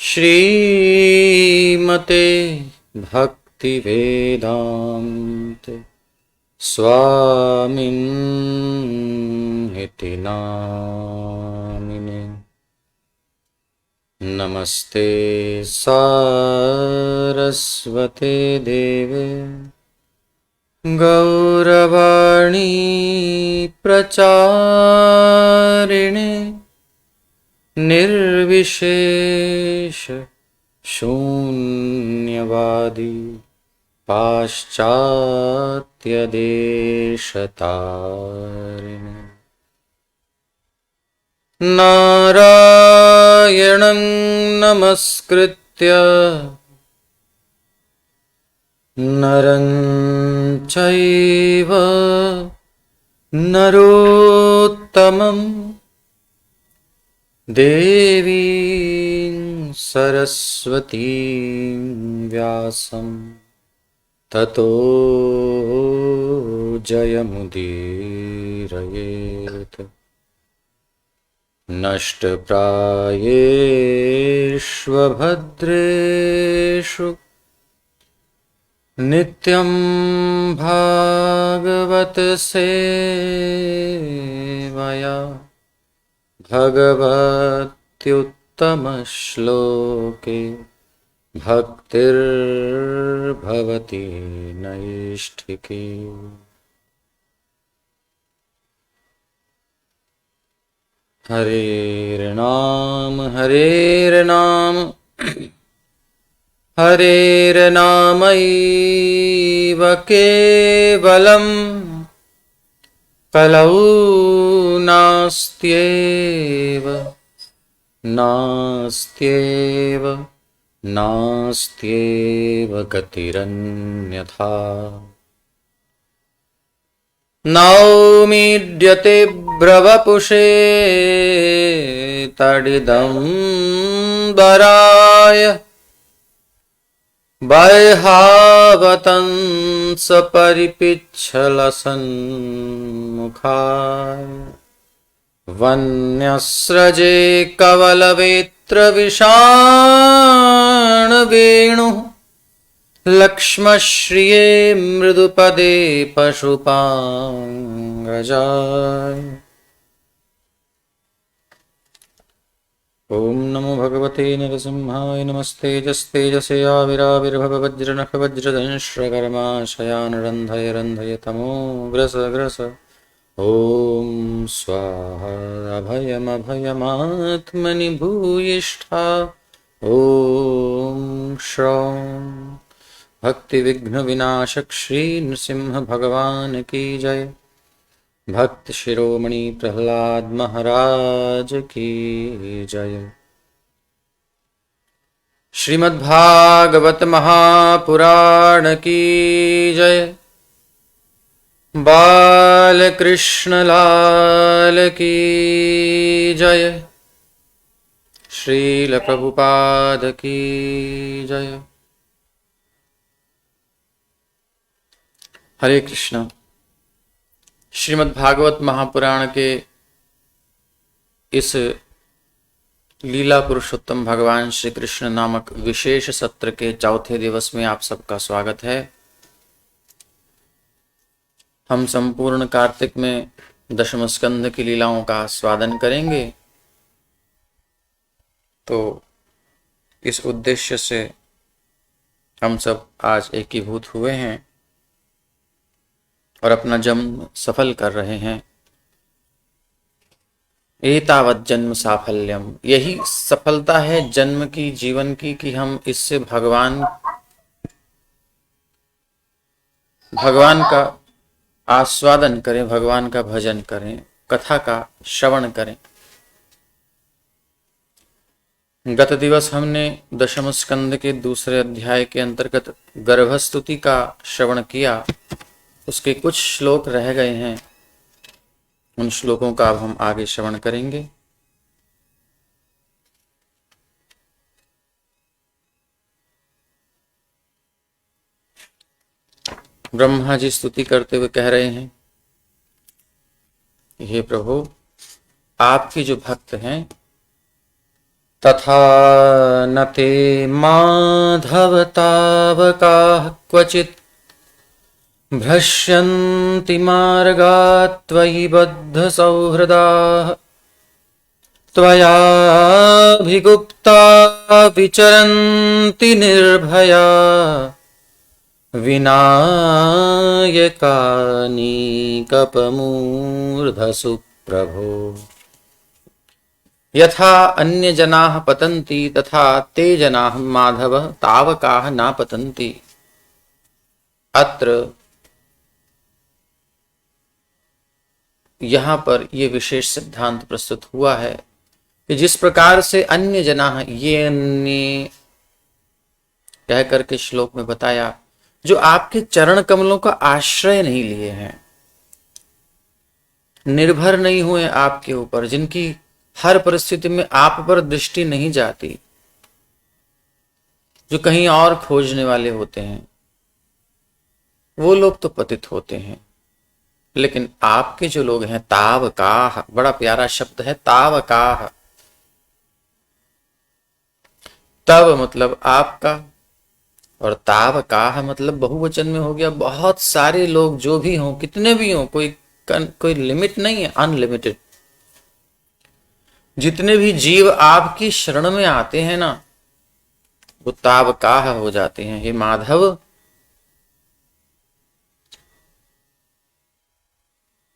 श्रीमते भक्ति वेदांत स्वामिन्निति नामिने। नमस्ते सारस्वते देवे गौरवाणी प्रचारिणे निर्विशेष शून्यवादी पाश्चात्य देशतारिणे। नारायणं नमस्कृत्य नरं चैव नरोत्तमं देवीं सरस्वतीं व्यासं ततो जयमुदीरयेत्। नष्टप्रायेष्वभद्रेषु नित्यं भागवत सेवया भगवत्युत्तमश्लोके भक्तिर्भवति नैष्ठिकी। हरेर्नाम हरेर्नामैव केवलं कलौ नास्त्येव गतिरन्यथा। नौमीड्यते ब्रवपुषे तडिदं वराय वैहावतंस परिपिच्छलसन्मुखाय। वन्यस्रजे कवलवेत्र विषाणवेणुः लक्ष्मश्रिये मृदुपदे पशुपांगजाय। ओम नमो भगवते नरसिंहाय। नमस्तेजस्तेजसे आविराविर्भव वज्रनख वज्रदंष्ट्रकर्माशयान् रन्धय रन्धय तमो ग्रस ग्रस। ओम स्वाहा अभयमभयमात्मनि भूयिष्ठा। ओम श्रौं भक्ति विघ्न विनाशक श्री नृसिंह भगवान की जय। भक्त शिरोमणि प्रहलाद महाराज की जय। श्रीमद्भागवत महापुराण की जय। बाल कृष्ण लाल की जय। श्रील प्रभुपाद की जय। हरे कृष्ण। श्रीमद् भागवत महापुराण के इस लीला पुरुषोत्तम भगवान श्री कृष्ण नामक विशेष सत्र के चौथे दिवस में आप सबका स्वागत है। हम संपूर्ण कार्तिक में दशम स्कंध की लीलाओं का आस्वादन करेंगे। तो इस उद्देश्य से हम सब आज एकीभूत हुए हैं और अपना जन्म सफल कर रहे हैं। एतावत् जन्म साफल्यम, यही सफलता है जन्म की, जीवन की, कि हम इससे भगवान का आस्वादन करें, भगवान का भजन करें, कथा का श्रवण करें। गत दिवस हमने दशम स्कंद के दूसरे अध्याय के अंतर्गत गर्भस्तुति का श्रवण किया। उसके कुछ श्लोक रह गए हैं, उन श्लोकों का अब हम आगे श्रवण करेंगे। ब्रह्मा जी स्तुति करते हुए कह रहे हैं, हे प्रभु, आपके जो भक्त हैं तथा न ते माधव तावकाः क्वचित् भ्रश्यन्ति मार्गात् त्वयि बद्धसौहृदाः त्वयाभिगुप्ता विचरन्ति निर्भया विनायकानीकपमूर्धसु प्रभो। यथा अन्य जनाः पतन्ति तथा ते जनाः माधव तावकाः न पतन्ति। अत्र यहाँ पर ये विशेष सिद्धांत प्रस्तुत हुआ है कि जिस प्रकार से अन्य जनाः, ये अन्य कह करके श्लोक में बताया, जो आपके चरण कमलों का आश्रय नहीं लिए हैं, निर्भर नहीं हुए आपके ऊपर, जिनकी हर परिस्थिति में आप पर दृष्टि नहीं जाती, जो कहीं और खोजने वाले होते हैं, वो लोग तो पतित होते हैं। लेकिन आपके जो लोग हैं, तावकाह, बड़ा प्यारा शब्द है तावकाह। तव मतलब आपका, और तावकाह मतलब बहुवचन में हो गया। बहुत सारे लोग जो भी हों, कितने भी हों, कोई लिमिट नहीं है, अनलिमिटेड। जितने भी जीव आपकी शरण में आते हैं ना, वो तावकाह हो जाते हैं। हे माधव,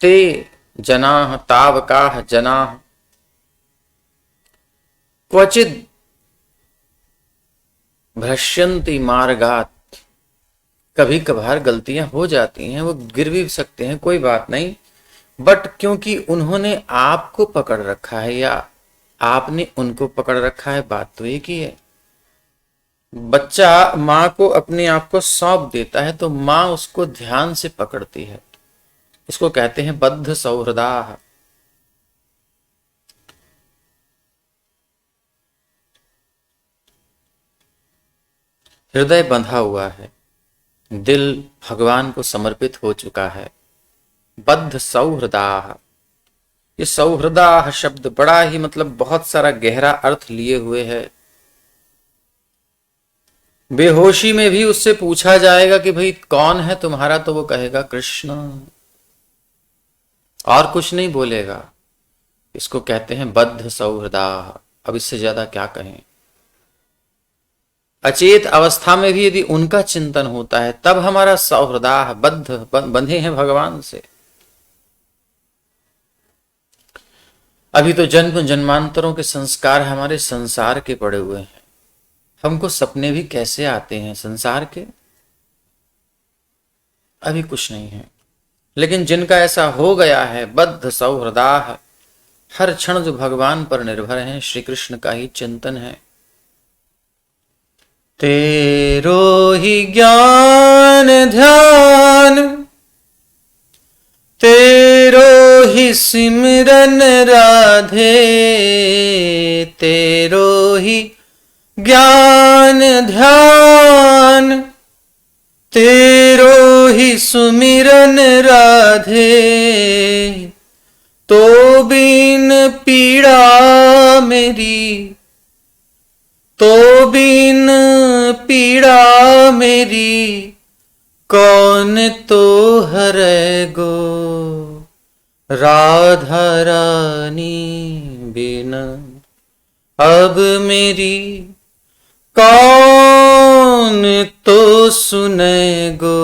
ते जनाः तावकाः जनाः क्वचित् भ्रश्यन्ति मार्गात्। कभी कभार गलतियां हो जाती हैं, वो गिर भी सकते हैं, कोई बात नहीं, बट क्योंकि उन्होंने आपको पकड़ रखा है या आपने उनको पकड़ रखा है, बात तो एक ही है। बच्चा माँ को अपने आप को सौंप देता है तो माँ उसको ध्यान से पकड़ती है। इसको कहते हैं बद्ध सौहृदाः। हृदय बंधा हुआ है, दिल भगवान को समर्पित हो चुका है। बद्ध सौहृदाः। ये सौहृदाः शब्द बड़ा ही मतलब बहुत सारा गहरा अर्थ लिए हुए है। बेहोशी में भी उससे पूछा जाएगा कि भाई कौन है तुम्हारा, तो वो कहेगा कृष्ण, और कुछ नहीं बोलेगा। इसको कहते हैं बद्ध सौहृदाः। अब इससे ज्यादा क्या कहें। अचेत अवस्था में भी यदि उनका चिंतन होता है, तब हमारा सौहृदाः, बंधे हैं भगवान से। अभी तो जन्म जन्मांतरों के संस्कार हमारे संसार के पड़े हुए हैं। हमको सपने भी कैसे आते हैं संसार के, अभी कुछ नहीं है। लेकिन जिनका ऐसा हो गया है, बद्ध सौहृदाः, हर क्षण जो भगवान पर निर्भर हैं, श्री कृष्ण का ही चिंतन है। तेरो ही ज्ञान ध्यान, तेरो ही सिमरन राधे, तेरो ही ज्ञान ध्यान, तेरो ही सुमिरन राधे, तो बिन पीड़ा मेरी, तो बिन पीड़ा मेरी, कौन तो हरे गो, राधा रानी बिन अब मेरी, कौन तो सुने गो,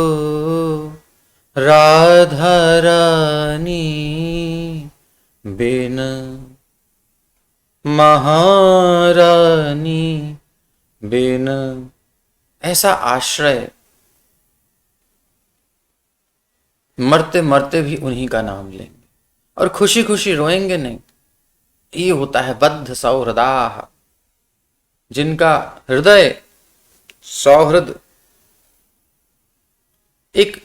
राधा रानी बिन, महारानी बिन। ऐसा आश्रय, मरते मरते भी उन्हीं का नाम लेंगे और खुशी खुशी रोएंगे नहीं। ये होता है बद्ध सौहृदाः, जिनका हृदय सौहृद, एक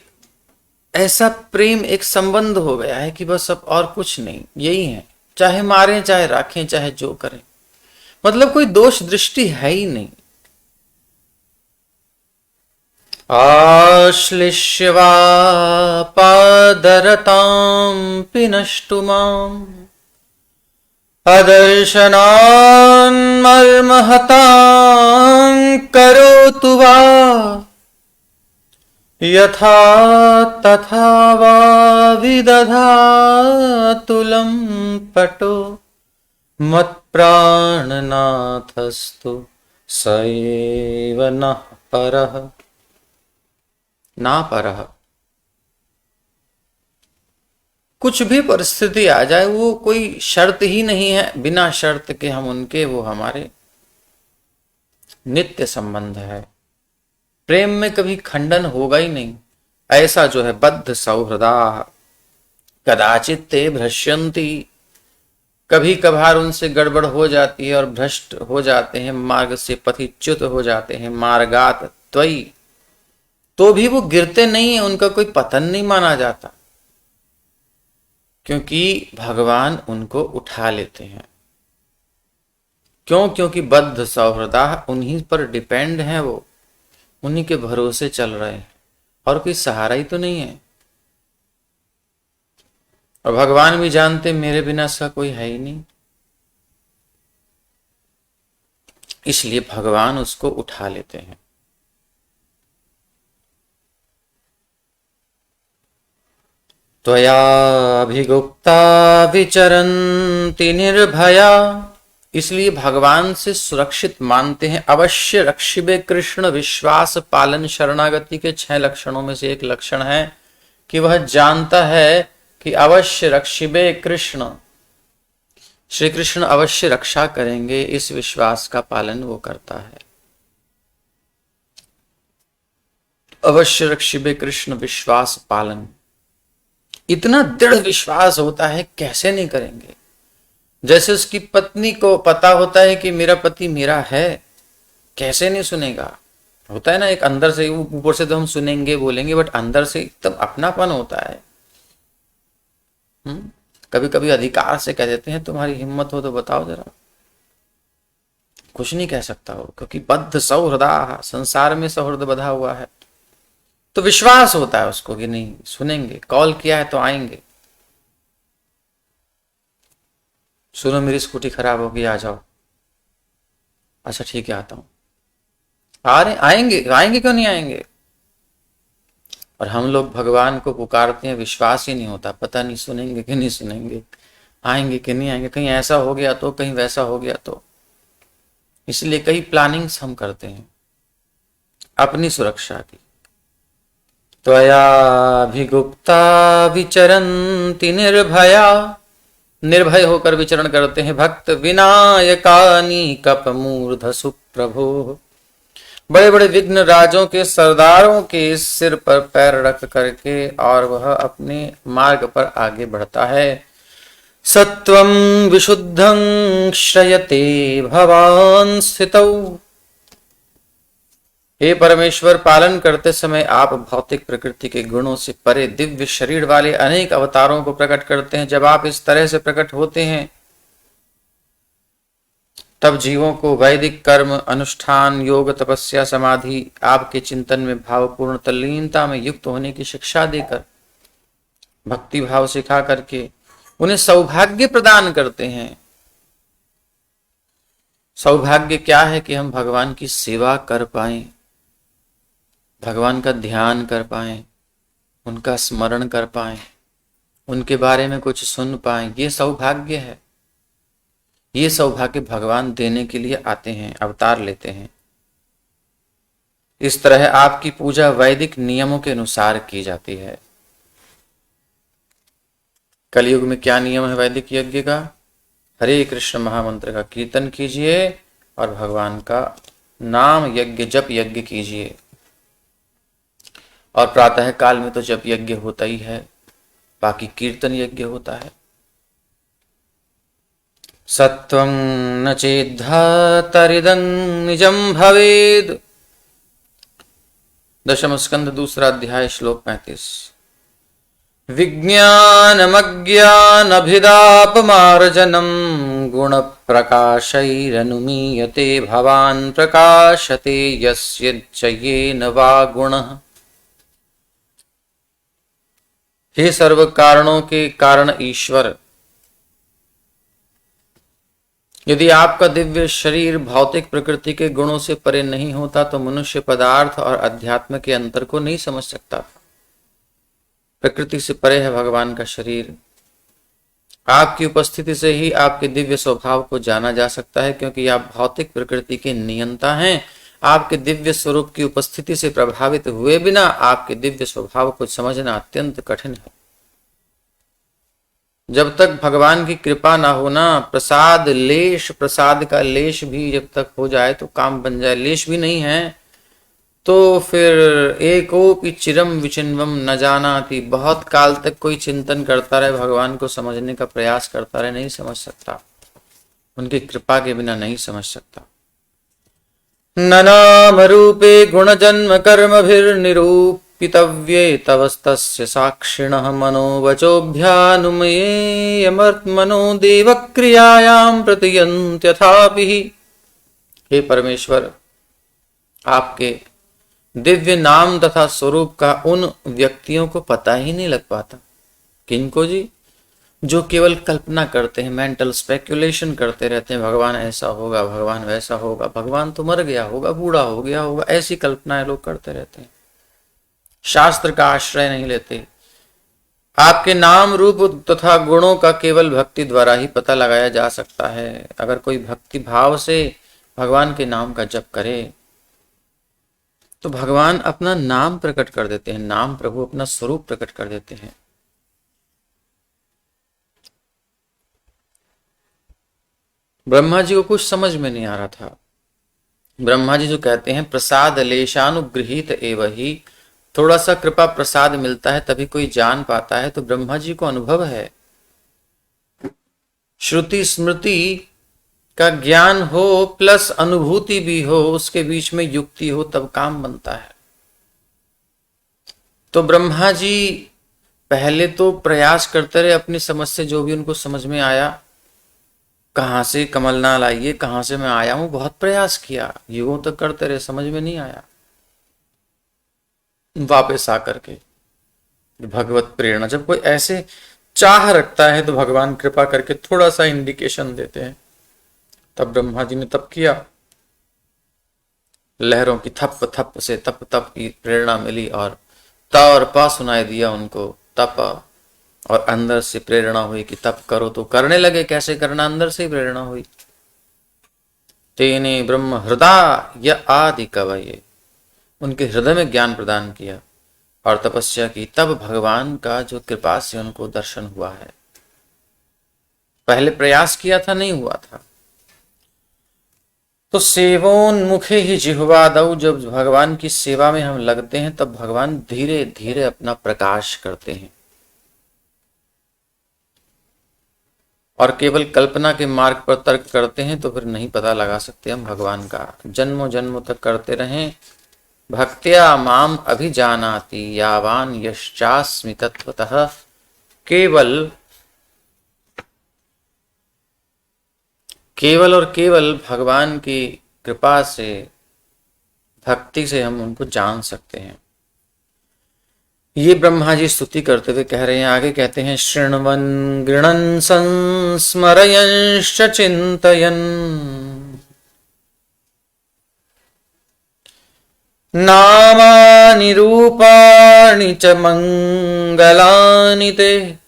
ऐसा प्रेम, एक संबंध हो गया है कि बस अब और कुछ नहीं, यही है। चाहे मारें, चाहे राखें, चाहे जो करें, मतलब कोई दोष दृष्टि है ही नहीं। आश्लिष्यवा पादरतां पिनष्टु मां, अदर्शनान् मर्महतां करोतु वा यथा तथा वा विदधातु लम्पटो मत्प्राणनाथस्तु स एव नः परः ना परः। कुछ भी परिस्थिति आ जाए वो कोई शर्त ही नहीं है, बिना शर्त के हम उनके, वो हमारे नित्य संबंध है। प्रेम में कभी खंडन होगा ही नहीं। ऐसा जो है बद्ध सौहृदा कदाचित ते भ्रश्यन्ति, कभी कभार उनसे गड़बड़ हो जाती है और भ्रष्ट हो जाते हैं, मार्ग से पथिच्युत हो जाते हैं, मार्गात त्वयि, तो भी वो गिरते नहीं है, उनका कोई पतन नहीं माना जाता, क्योंकि भगवान उनको उठा लेते हैं। क्यों? क्योंकि बद्ध सौहृदा उन्हीं पर डिपेंड है, वो उन्हीं के भरोसे चल रहे हैं और कोई सहारा ही तो नहीं है। और भगवान भी जानते मेरे बिना इसका कोई है ही नहीं, इसलिए भगवान उसको उठा लेते हैं। त्वया अभिगुप्ता विचरन्ति निर्भया, इसलिए भगवान से सुरक्षित मानते हैं। अवश्य रक्षिबे कृष्ण, विश्वास पालन शरणागति के 6 लक्षणों में से एक लक्षण है कि वह जानता है कि अवश्य रक्षिबे कृष्ण, श्री कृष्ण अवश्य रक्षा करेंगे, इस विश्वास का पालन वो करता है। अवश्य रक्षिबे कृष्ण विश्वास पालन, इतना दृढ़ विश्वास होता है, कैसे नहीं करेंगे। जैसे उसकी पत्नी को पता होता है कि मेरा पति मेरा है, कैसे नहीं सुनेगा। होता है ना, एक अंदर से, ऊपर से तो हम सुनेंगे बोलेंगे, बट अंदर से एकदम अपनापन होता है। कभी कभी अधिकार से कह देते हैं तुम्हारी हिम्मत हो तो बताओ जरा, कुछ नहीं कह सकता हो, क्योंकि बद्ध सौहृदा, संसार में सौहृद बधा हुआ है, तो विश्वास होता है उसको कि नहीं सुनेंगे, कॉल किया है तो आएंगे। सुनो मेरी स्कूटी खराब होगी, आ जाओ। अच्छा ठीक है आता हूं। आ रहे, आएंगे, आएंगे क्यों नहीं आएंगे। और हम लोग भगवान को पुकारते हैं, विश्वास ही नहीं होता, पता नहीं सुनेंगे कि नहीं सुनेंगे, आएंगे कि नहीं आएंगे, कहीं ऐसा हो गया तो, कहीं वैसा हो गया तो। इसलिए कई प्लानिंग्स हम करते हैं अपनी सुरक्षा की। त्वयाभिगुप्ता विचरन्ति निर्भया, निर्भय होकर विचरण करते हैं भक्त। विनायकानि कपमूर्ध सुप्रभो, बड़े बड़े विघ्न राजों के सरदारों के सिर पर पैर रख करके और वह अपने मार्ग पर आगे बढ़ता है। सत्वं विशुद्धं श्रयते भवान स्थितौ, हे परमेश्वर, पालन करते समय आप भौतिक प्रकृति के गुणों से परे दिव्य शरीर वाले अनेक अवतारों को प्रकट करते हैं। जब आप इस तरह से प्रकट होते हैं तब जीवों को वैदिक कर्म, अनुष्ठान, योग, तपस्या, समाधि, आपके चिंतन में भावपूर्ण तल्लीनता में युक्त होने की शिक्षा देकर, भक्ति भाव सिखा करके उन्हें सौभाग्य प्रदान करते हैं। सौभाग्य क्या है कि हम भगवान की सेवा कर पाएं, भगवान का ध्यान कर पाएं, उनका स्मरण कर पाएं, उनके बारे में कुछ सुन पाएं, ये सौभाग्य है। ये सौभाग्य भगवान देने के लिए आते हैं, अवतार लेते हैं। इस तरह आपकी पूजा वैदिक नियमों के अनुसार की जाती है। कलयुग में क्या नियम है वैदिक यज्ञ का? हरे कृष्ण महामंत्र का कीर्तन कीजिए और भगवान का नाम यज्ञ, जप यज्ञ कीजिए। और प्रातः काल में तो जप यज्ञ होता ही है, बाकी कीर्तन यज्ञ होता है। सत्वं न चेद्धतरिदं निजं भवेद, दशम स्कंद दूसरा अध्याय श्लोक 35। विज्ञानमज्ञानभिदापमार्जनं गुण प्रकाशैरनुमीयते भवान् प्रकाशते यस्य च येन वा गुणः। हे सर्व कारणों के कारण ईश्वर, यदि आपका दिव्य शरीर भौतिक प्रकृति के गुणों से परे नहीं होता तो मनुष्य पदार्थ और अध्यात्म के अंतर को नहीं समझ सकता था। प्रकृति से परे है भगवान का शरीर। आपकी उपस्थिति से ही आपके दिव्य स्वभाव को जाना जा सकता है, क्योंकि आप भौतिक प्रकृति के नियंता हैं। आपके दिव्य स्वरूप की उपस्थिति से प्रभावित हुए बिना आपके दिव्य स्वभाव को समझना अत्यंत कठिन है। जब तक भगवान की कृपा ना हो ना, प्रसाद लेश, प्रसाद का लेश भी जब तक हो जाए तो काम बन जाए, लेश भी नहीं है तो फिर एकोपि चिरम विचिन्वम न जानाति, बहुत काल तक कोई चिंतन करता रहे, भगवान को समझने का प्रयास करता रहे, नहीं समझ सकता। उनकी कृपा के बिना नहीं समझ सकता। न नाम रूपे गुण जन्म कर्मभिर्निरूपितव्ये तवस्तस्य साक्षिणः मनोवचोभ्यानुमेयमर्त्मनो देवक्रियायां प्रतियन्त्यथापि। हे परमेश्वर, आपके दिव्य नाम तथा स्वरूप का उन व्यक्तियों को पता ही नहीं लग पाता। किनको जी? जो केवल कल्पना करते हैं, मेंटल स्पेकुलेशन करते रहते हैं, भगवान ऐसा होगा, भगवान वैसा होगा, भगवान तो मर गया होगा, बूढ़ा हो गया होगा, ऐसी कल्पनाएं लोग करते रहते हैं। शास्त्र का आश्रय नहीं लेते। आपके नाम रूप तथा गुणों का केवल भक्ति द्वारा ही पता लगाया जा सकता है। अगर कोई भक्ति भाव से भगवान के नाम का जप करे तो भगवान अपना नाम प्रकट कर देते हैं, नाम प्रभु अपना स्वरूप प्रकट कर देते हैं। ब्रह्मा जी को कुछ समझ में नहीं आ रहा था। ब्रह्मा जी जो कहते हैं प्रसाद लेशानुगृहीत एव ही, थोड़ा सा कृपा प्रसाद मिलता है तभी कोई जान पाता है, तो ब्रह्मा जी को अनुभव है। श्रुति स्मृति का ज्ञान हो प्लस अनुभूति भी हो, उसके बीच में युक्ति हो, तब काम बनता है। तो ब्रह्मा जी पहले तो प्रयास करते रहे अपनी समझ से, जो भी उनको समझ में आया। कहां से कमलनाल आइए, कहां से मैं आया हूं, बहुत प्रयास किया, युगों तक करते रहे, समझ में नहीं आया। वापस आकर के भगवत प्रेरणा, जब कोई ऐसे चाह रखता है तो भगवान कृपा करके थोड़ा सा इंडिकेशन देते हैं। तब ब्रह्मा जी ने तप किया, लहरों की थप थप से तप तप की प्रेरणा मिली और त और प सुनाई दिया उनको, तप, और अंदर से प्रेरणा हुई कि तप करो, तो करने लगे। कैसे करना? अंदर से प्रेरणा हुई। तेने ब्रह्म हृदय आदि कवये, उनके हृदय में ज्ञान प्रदान किया और तपस्या की, तब भगवान का जो कृपा से उनको दर्शन हुआ है। पहले प्रयास किया था, नहीं हुआ था। तो सेवोन्मुखे ही जिह्वादौ, जब भगवान की सेवा में हम लगते हैं तब भगवान धीरे धीरे अपना प्रकाश करते हैं। और केवल कल्पना के मार्ग पर तर्क करते हैं तो फिर नहीं पता लगा सकते हम भगवान का। जन्मों जन्मों तक करते रहें। भक्त्या माम अभिजानाति यावान यश्चास्मि तत्वतः, केवल और केवल भगवान की कृपा से, भक्ति से हम उनको जान सकते हैं। ये ब्रह्मा जी स्तुति करते हुए कह रहे हैं, आगे कहते हैं शृण्वन् गृणन् संस्मरयंश्च चिन्तयन् नामानि रूपाणि च मङ्गलानि ते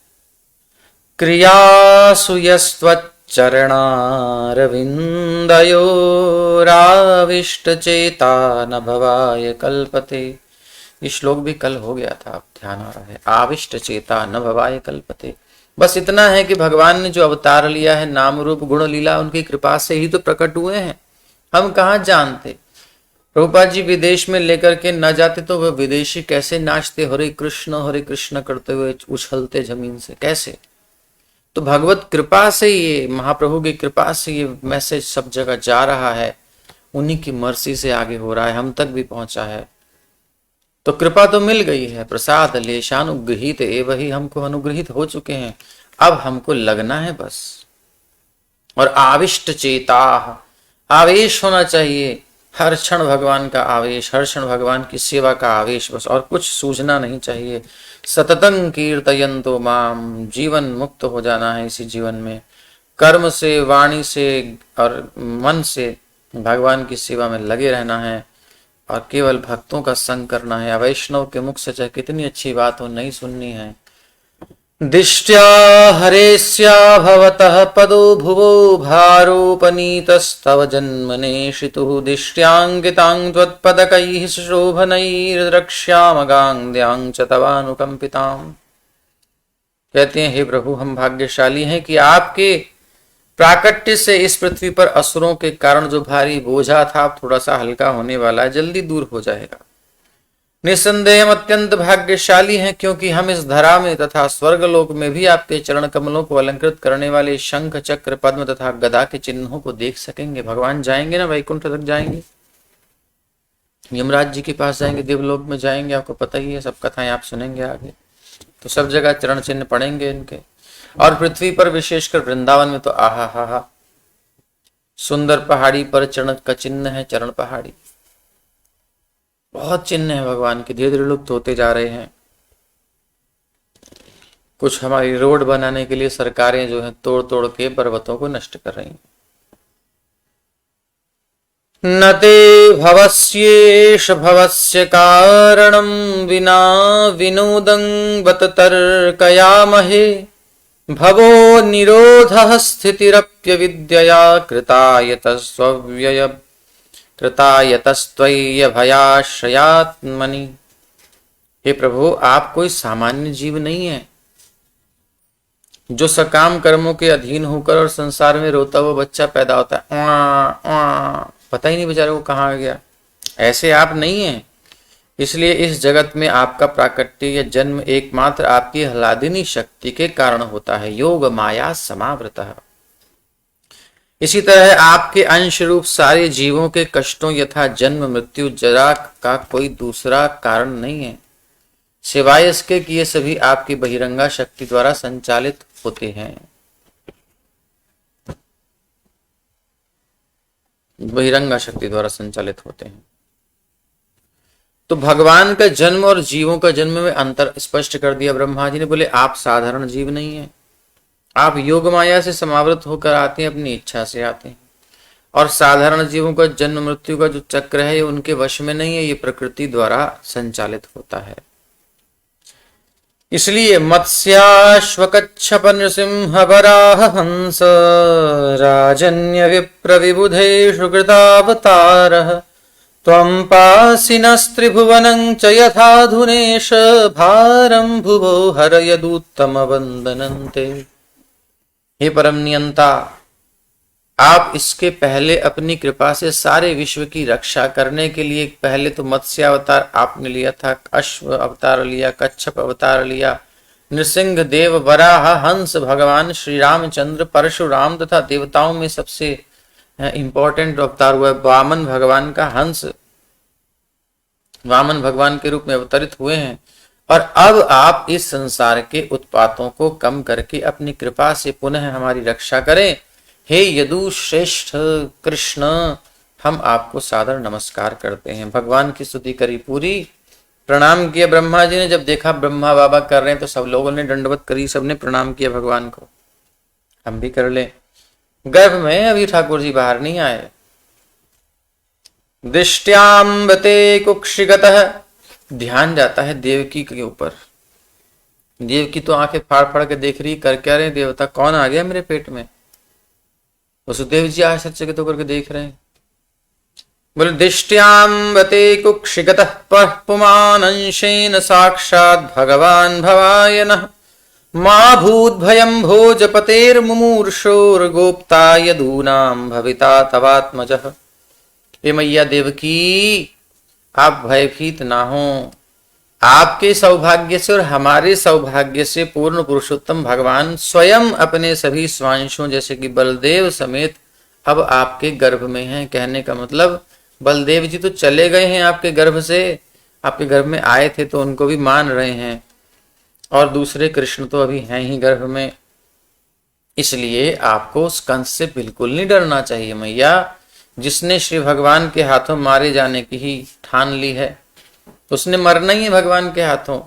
क्रियासु यस्त्वच्चरणारविन्दयोराविष्टचेता न भवाय कल्पते। ये श्लोक भी कल हो गया था, आप ध्यान आ रहा है। आविष्ट चेता न भवाय कल्पते, बस इतना है कि भगवान ने जो अवतार लिया है, नाम रूप गुण लीला उनकी कृपा से ही तो प्रकट हुए हैं। हम कहाँ जानते। प्रभुपाद जी विदेश में लेकर के न जाते तो वह विदेशी कैसे नाचते, हरे कृष्ण करते हुए उछलते जमीन से, कैसे। तो भगवत कृपा से, ये महाप्रभु की कृपा से ये मैसेज सब जगह जा रहा है, उन्हीं की मर्जी से आगे हो रहा है, हम तक भी पहुंचा है। तो कृपा तो मिल गई है, प्रसाद लेशानुगृहीत एव ही, हमको अनुग्रहित हो चुके हैं। अब हमको लगना है बस। और आविष्ट चेता, आवेश होना चाहिए, हर क्षण भगवान का आवेश, हर क्षण भगवान की सेवा का आवेश, बस और कुछ सूझना नहीं चाहिए। सततं कीर्तयन्तो माम, जीवन मुक्त हो जाना है इसी जीवन में। कर्म से, वाणी से और मन से भगवान की सेवा में लगे रहना है और केवल भक्तों का संग करना है। वैष्णव के मुख से चाहे कितनी अच्छी बात हो, नहीं सुननी है। दिष्ट्या हरेस्या भवतः पदो भुवो भारोपनीतस्तव जन्मनेशितुः दिष्ट्यांगितां त्वत्पदकैः शोभनैर्द्रक्ष्यामगाङ्ग्यां च तवानुकंपिताम्। कहते हैं, हे प्रभु, हम भाग्यशाली हैं कि आपके प्राकट्य से इस पृथ्वी पर असुरों के कारण जो भारी बोझा था थोड़ा सा हल्का होने वाला है, जल्दी दूर हो जाएगा। निस्संदेह हम अत्यंत भाग्यशाली हैं क्योंकि हम इस धरा में तथा स्वर्गलोक में भी आपके चरण कमलों को अलंकृत करने वाले शंख, चक्र, पद्म तथा गदा के चिन्हों को देख सकेंगे। भगवान जाएंगे ना, वैकुंठ तक जाएंगे, यमराज जी के पास जाएंगे, देवलोक में जाएंगे, आपको पता ही है, सब कथाएं आप सुनेंगे आगे। तो सब जगह चरण चिन्ह पड़ेंगे इनके। और पृथ्वी पर विशेषकर वृंदावन में तो आहा हा हा, सुंदर पहाड़ी पर चरण का चिन्ह है, चरण पहाड़ी, बहुत चिन्ह है भगवान के, धीरे धीरे लुप्त होते जा रहे हैं। कुछ हमारी रोड बनाने के लिए सरकारें जो है तोड़ तोड़ के पर्वतों को नष्ट कर रही हैं। न ते भवस्येष भवस्य कारणं विना विनोदं बत तर्कयामहे भवो निरोधः स्थितिरप्यविद्यया कृतायतस्त्वय्यभयाश्रयात्मनि। हे प्रभु, आप कोई सामान्य जीव नहीं है जो सकाम कर्मों के अधीन होकर और संसार में रोता हुआ बच्चा पैदा होता है, पता ही नहीं बेचारे को कहाँ गया, ऐसे आप नहीं हैं। इसलिए इस जगत में आपका प्राकट्य या जन्म एकमात्र आपकी ह्लादिनी शक्ति के कारण होता है, योग माया समावृतः। इसी तरह आपके अंश रूप सारे जीवों के कष्टों यथा जन्म, मृत्यु, जरा का कोई दूसरा कारण नहीं है, सिवाय इसके कि ये सभी आपकी बहिरंगा शक्ति द्वारा संचालित होते हैं। बहिरंगा शक्ति द्वारा संचालित होते हैं। तो भगवान का जन्म और जीवों का जन्म में अंतर स्पष्ट कर दिया ब्रह्मा जी ने। बोले आप साधारण जीव नहीं है, आप योग माया से समावृत होकर आते हैं, अपनी इच्छा से आते हैं। और साधारण जीवों का जन्म मृत्यु का जो चक्र है ये उनके वश में नहीं है, ये प्रकृति द्वारा संचालित होता है। इसलिए मत्स्याश्वकच्छप नृसिंह वराह हंस राजन्य विप्र विबुधेषु कृतावतारः त्वं पासिनस्त्रिभुवनं च यथाधुनेश भारं भुवो हरयदुत्तम वंदनन्ते। हे परम नियंता, आप इसके पहले अपनी कृपा से सारे विश्व की रक्षा करने के लिए पहले तो मत्स्य अवतार आपने लिया था, अश्व अवतार लिया, कच्छप अवतार लिया, नृसिंह देव, वराह, हंस भगवान श्री रामचंद्र, परशुराम तथा देवताओं में सबसे इंपॉर्टेंट अवतार हुआ वामन भगवान का। हंस वामन भगवान के रूप में अवतरित हुए हैं। और अब आप इस संसार के उत्पातों को कम करके अपनी कृपा से पुनः हमारी रक्षा करें। हे यदु श्रेष्ठ कृष्ण, हम आपको सादर नमस्कार करते हैं। भगवान की स्तुति करी पूरी, प्रणाम किया। ब्रह्मा जी ने जब देखा ब्रह्मा बाबा कर रहे हैं तो सब लोगों ने दंडवत करी, सबने प्रणाम किया भगवान को। हम भी कर ले। गर्भ में अभी ठाकुर जी बाहर नहीं आए। दृष्ट्याम्बते कुक्षिगतः, ध्यान जाता है देवकी के ऊपर। देवकी तो आंखें फाड़ फाड़ के देख रही, कर क्या रहे देवता, कौन आ गया मेरे पेट में। वसुदेव जी आश्चर्यचकित होकर के देख रहे हैं। बोले दृष्ट्याम्बते कुक्षिगतः पुमान् अंशेन साक्षात् भगवान भवाय नः मा भूत भयं भोजपतेर्मुमूर्षोर्गोप्ता यदूनां भविता तवात्मजः। हे मैया देवकी, आप भयभीत ना हो। आपके सौभाग्य से और हमारे सौभाग्य से पूर्ण पुरुषोत्तम भगवान स्वयं अपने सभी स्वांशों जैसे कि बलदेव समेत अब आपके गर्भ में हैं। कहने का मतलब बलदेव जी तो चले गए हैं आपके गर्भ से, आपके गर्भ में आए थे तो उनको भी मान रहे हैं, और दूसरे कृष्ण तो अभी हैं ही गर्भ में। इसलिए आपको उस कंस से बिल्कुल नहीं डरना चाहिए मैया। जिसने श्री भगवान के हाथों मारे जाने की ही ठान ली है उसने मरना ही है भगवान के हाथों।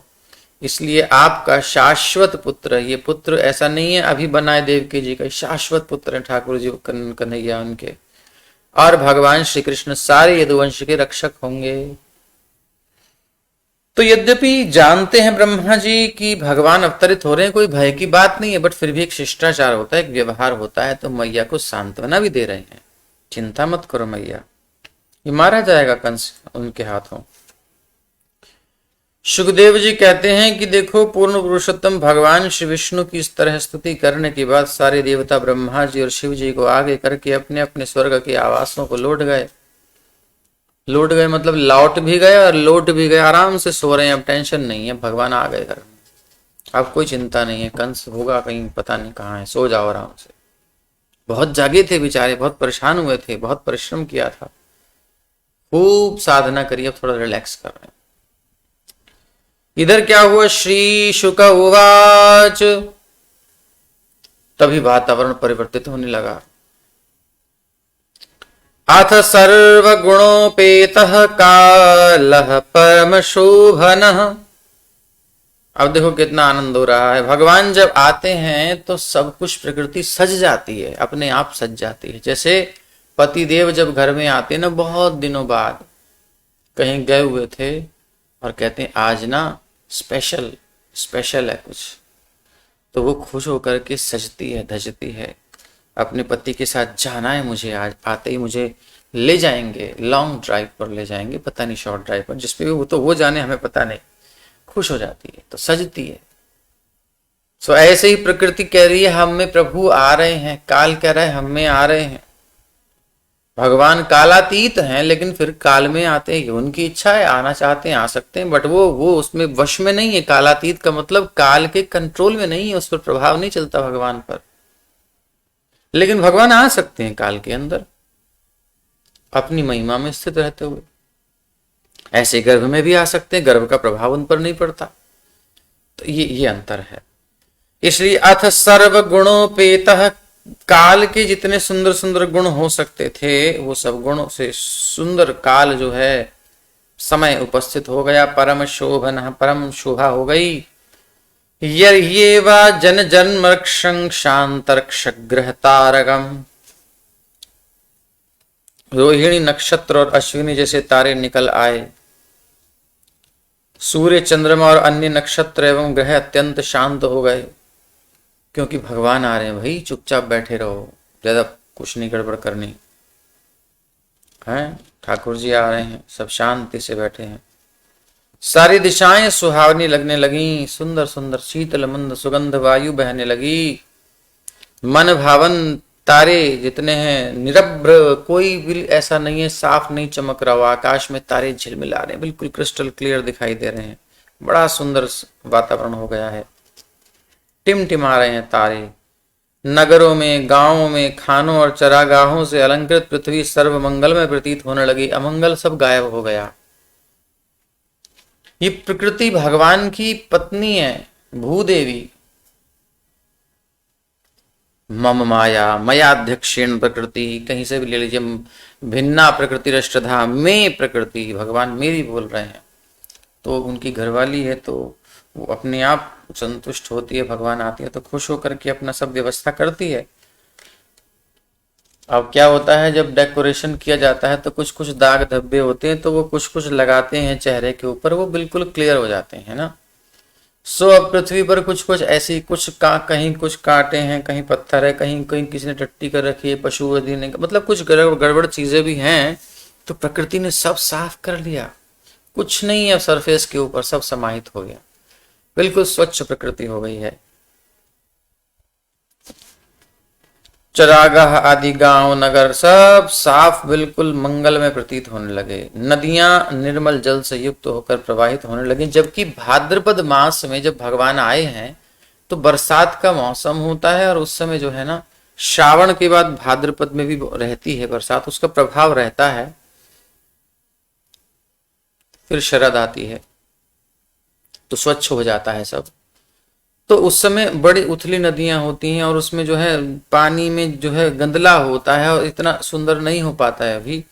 इसलिए आपका शाश्वत पुत्र, ये पुत्र ऐसा नहीं है अभी बनाए देवकी जी का, शाश्वत पुत्र है ठाकुर जी कन्हैया उनके। और भगवान श्री कृष्ण सारे यदुवंश के रक्षक होंगे। तो यद्यपि जानते हैं ब्रह्मा जी कि भगवान अवतरित हो रहे हैं, कोई भय की बात नहीं है, बट फिर भी एक शिष्टाचार होता है, एक व्यवहार होता है, तो मैया को सांत्वना भी दे रहे हैं, चिंता मत करो मैया, ये मारा जाएगा कंस उनके हाथों। सुखदेव जी कहते हैं कि देखो, पूर्ण पुरुषोत्तम भगवान श्री विष्णु की इस तरह स्तुति करने के बाद सारे देवता ब्रह्मा जी और शिव जी को आगे करके अपने अपने स्वर्ग के आवासों को लौट गए। लौट गए मतलब लौट भी गए और लौट भी गए, आराम से सो रहे हैं, अब टेंशन नहीं है, भगवान आ गए घर में, अब कोई चिंता नहीं है, कंस होगा कहीं पता नहीं कहाँ है, सो जाओ आराम से। बहुत जागे थे बेचारे, बहुत परेशान हुए थे, बहुत परिश्रम किया था, खूब साधना करी, अब थोड़ा रिलैक्स कर रहे हैं। इधर क्या हुआ, श्री शुक उवाच, तभी वातावरण परिवर्तित होने लगा। अथ सर्वगुणोपेतः कालः परम शोभनः। अब देखो कितना आनंद हो रहा है, भगवान जब आते हैं तो सब कुछ प्रकृति सज जाती है, अपने आप सज जाती है। जैसे पति देव जब घर में आते हैं ना, बहुत दिनों बाद कहीं गए हुए थे और कहते हैं आज ना स्पेशल स्पेशल है कुछ, तो वो खुश होकर के सजती है धजती है, अपने पति के साथ जाना है मुझे, आज आते ही मुझे ले जाएंगे, लॉन्ग ड्राइव पर ले जाएंगे, पता नहीं शॉर्ट ड्राइव पर, जिसपे भी वो तो वो जाने, हमें पता नहीं, खुश हो जाती है तो सजती है। सो ऐसे ही प्रकृति कह रही है हम में प्रभु आ रहे हैं, काल कह रहा है हम में आ रहे हैं। भगवान कालातीत हैं लेकिन फिर काल में आते हैं, उनकी इच्छा है, आना चाहते हैं आ सकते हैं, बट वो उसमें वश में नहीं है। कालातीत का मतलब काल के कंट्रोल में नहीं है, उस पर प्रभाव नहीं चलता भगवान पर, लेकिन भगवान आ सकते हैं काल के अंदर अपनी महिमा में स्थित रहते हुए। ऐसे गर्भ में भी आ सकते हैं, गर्भ का प्रभाव उन पर नहीं पड़ता। तो ये अंतर है। इसलिए अथ सर्व गुणोपेतः, काल के जितने सुंदर सुंदर गुण हो सकते थे वो सब गुणों से सुंदर काल जो है समय उपस्थित हो गया। परम शोभन, परम शोभा हो गई। ये वा जन जन्म शांतर्क्ष ग्रह तारकम, रोहिणी नक्षत्र और अश्विनी जैसे तारे निकल आए। सूर्य चंद्रमा और अन्य नक्षत्र एवं ग्रह अत्यंत शांत हो गए, क्योंकि भगवान आ रहे हैं भाई, चुपचाप बैठे रहो, ज्यादा कुछ नहीं गड़बड़ करनी है, ठाकुर जी आ रहे हैं, सब शांति से बैठे हैं। सारी दिशाएं सुहावनी लगने लगी, सुंदर सुंदर शीतल मंद सुगंध वायु बहने लगी। मन भावन तारे जितने हैं निरभ्र, कोई भी ऐसा नहीं है साफ नहीं चमक रहा हो, आकाश में तारे झिलमिला रहे हैं, बिल्कुल क्रिस्टल क्लियर दिखाई दे रहे हैं, बड़ा सुंदर वातावरण हो गया है, टिमटिमा रहे हैं तारे। नगरों में, गांवों में, खानों और चरागाहों से अलंकृत पृथ्वी सर्व मंगलमय प्रतीत होने लगी, अमंगल सब गायब हो गया। ये प्रकृति भगवान की पत्नी है, भूदेवी। मम माया मयाध्यक्षेण प्रकृति, कहीं से भी ले लीजिए, भिन्ना प्रकृति रष्टधा, मैं प्रकृति, भगवान मेरी बोल रहे हैं। तो उनकी घरवाली है तो वो अपने आप संतुष्ट होती है, भगवान आती है तो खुश होकर के अपना सब व्यवस्था करती है। अब क्या होता है, जब डेकोरेशन किया जाता है तो कुछ कुछ दाग धब्बे होते हैं, तो वो कुछ कुछ लगाते हैं चेहरे के ऊपर, वो बिल्कुल क्लियर हो जाते हैं ना। सो अब पृथ्वी पर कुछ कुछ ऐसी कुछ कहीं कुछ कांटे हैं, कहीं पत्थर है, कहीं कहीं किसी ने टट्टी कर रखी है, पशु देने का मतलब कुछ गड़बड़ चीजें भी हैं, तो प्रकृति ने सब साफ कर लिया, कुछ नहीं है सरफेस के ऊपर, सब समाहित हो गया, बिल्कुल स्वच्छ प्रकृति हो गई है। चरागाह आदि गांव नगर सब साफ बिल्कुल मंगल में प्रतीत होने लगे। नदियां निर्मल जल से युक्त होकर प्रवाहित होने लगी। जबकि भाद्रपद मास में जब भगवान आए हैं तो बरसात का मौसम होता है, और उस समय जो है ना, श्रावण के बाद भाद्रपद में भी रहती है बरसात, उसका प्रभाव रहता है। फिर शरद आती है तो स्वच्छ हो जाता है सब। तो उस समय बड़ी उथली नदियां होती हैं और उसमें जो है पानी में जो है गंदला होता है और इतना सुंदर नहीं हो पाता है अभी।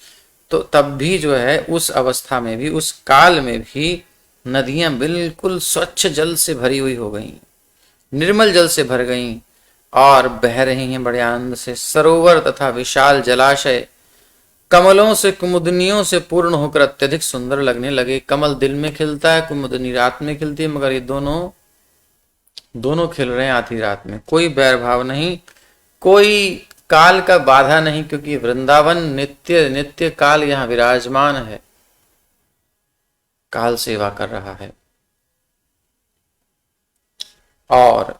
तो तब भी जो है उस अवस्था में भी, उस काल में भी नदियां बिल्कुल स्वच्छ जल से भरी हुई हो गई, निर्मल जल से भर गईं और बह रही हैं बड़े आनंद से। सरोवर तथा विशाल जलाशय कमलों से, कुमुदनियों से पूर्ण होकर अत्यधिक सुंदर लगने लगे। कमल दिन में खिलता है, कुमुदनी रात में खिलती है, मगर ये दोनों दोनों खिल रहे हैं आधी रात में। कोई बैर भाव नहीं, कोई काल का बाधा नहीं, क्योंकि वृंदावन नित्य नित्य काल यहाँ विराजमान है, काल सेवा कर रहा है। और